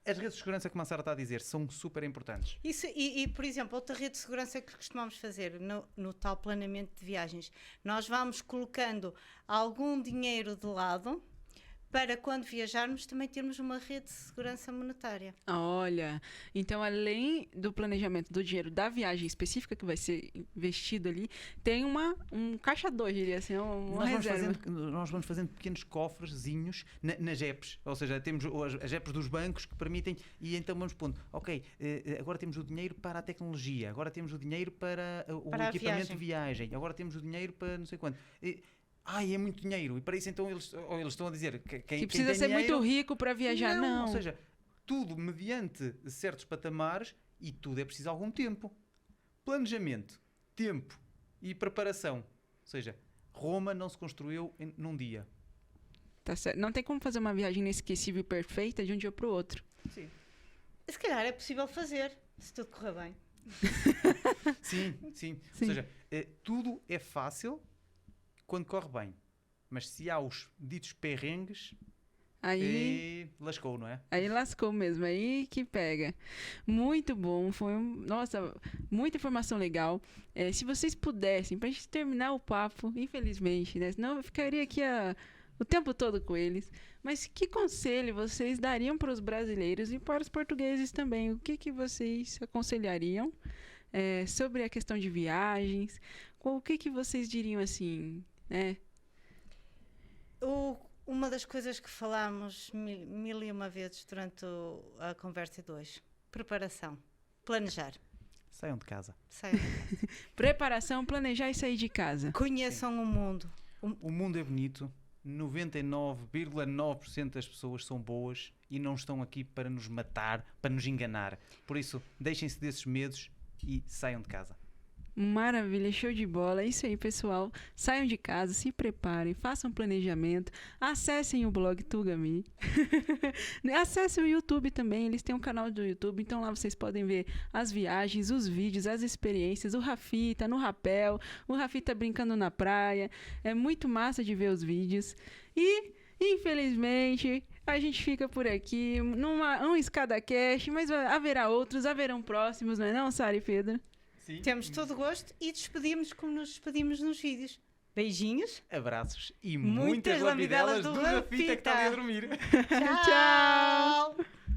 Speaker 3: as redes de segurança, como a Sara está a dizer, são super importantes.
Speaker 2: Isso, por exemplo, outra rede de segurança que costumamos fazer no tal planeamento de viagens, nós vamos colocando algum dinheiro de lado para quando viajarmos também termos uma rede de segurança monetária.
Speaker 1: Olha, então além do planejamento do dinheiro da viagem específica que vai ser investido ali, tem um caixa 2, diria assim, uma reserva.
Speaker 3: Nós vamos fazendo pequenos cofrezinhos nas apps, ou seja, temos as apps dos bancos que permitem, e então vamos pondo, ok, agora temos o dinheiro para a tecnologia, agora temos o dinheiro para o equipamento de viagem, agora temos o dinheiro para não sei quanto. É muito dinheiro. E para isso então eles estão a dizer que
Speaker 1: que precisa ser
Speaker 3: dinheiro,
Speaker 1: muito rico para viajar, não.
Speaker 3: Ou seja, tudo mediante certos patamares e tudo é preciso algum tempo. Planejamento, tempo e preparação. Ou seja, Roma não se construiu num dia.
Speaker 1: Tá certo. Não tem como fazer uma viagem inesquecível e perfeita de um dia para o outro.
Speaker 3: Sim.
Speaker 2: Se calhar é possível fazer, se tudo correr bem.
Speaker 3: Sim. Ou seja, tudo é fácil quando corre bem, mas se há os ditos perrengues, aí lascou, não é?
Speaker 1: Aí lascou mesmo, aí que pega. Muito bom, nossa, muita informação legal. Se vocês pudessem, pra gente terminar o papo, infelizmente, né? Senão eu ficaria aqui o tempo todo com eles. Mas que conselho vocês dariam para os brasileiros e para os portugueses também? O que vocês aconselhariam sobre a questão de viagens? O que vocês diriam assim, né?
Speaker 2: Uma das coisas que falámos mil e uma vezes durante a conversa de hoje: preparação, planejar.
Speaker 3: Saiam de casa.
Speaker 1: Preparação, planejar e sair de casa.
Speaker 2: Conheçam o mundo.
Speaker 3: O mundo é bonito. 99,9% das pessoas são boas e não estão aqui para nos matar, para nos enganar. Por isso, deixem-se desses medos e saiam de casa.
Speaker 1: Maravilha, show de bola. É isso aí, pessoal. Saiam de casa, se preparem, façam planejamento, acessem o blog Tugami. Acessem o YouTube também, eles têm um canal do YouTube, então lá vocês podem ver as viagens, os vídeos, as experiências. O Rafi tá no rapel, o Rafi tá brincando na praia. É muito massa de ver os vídeos. E, infelizmente, a gente fica por aqui, um EscadaCast, mas haverão próximos, não é não, Sara e Pedro?
Speaker 2: Sim. Temos todo o gosto e despedimos como nos despedimos nos vídeos. Beijinhos,
Speaker 3: abraços e muitas lambidelas do Rafita que está ali a dormir.
Speaker 2: Tchau!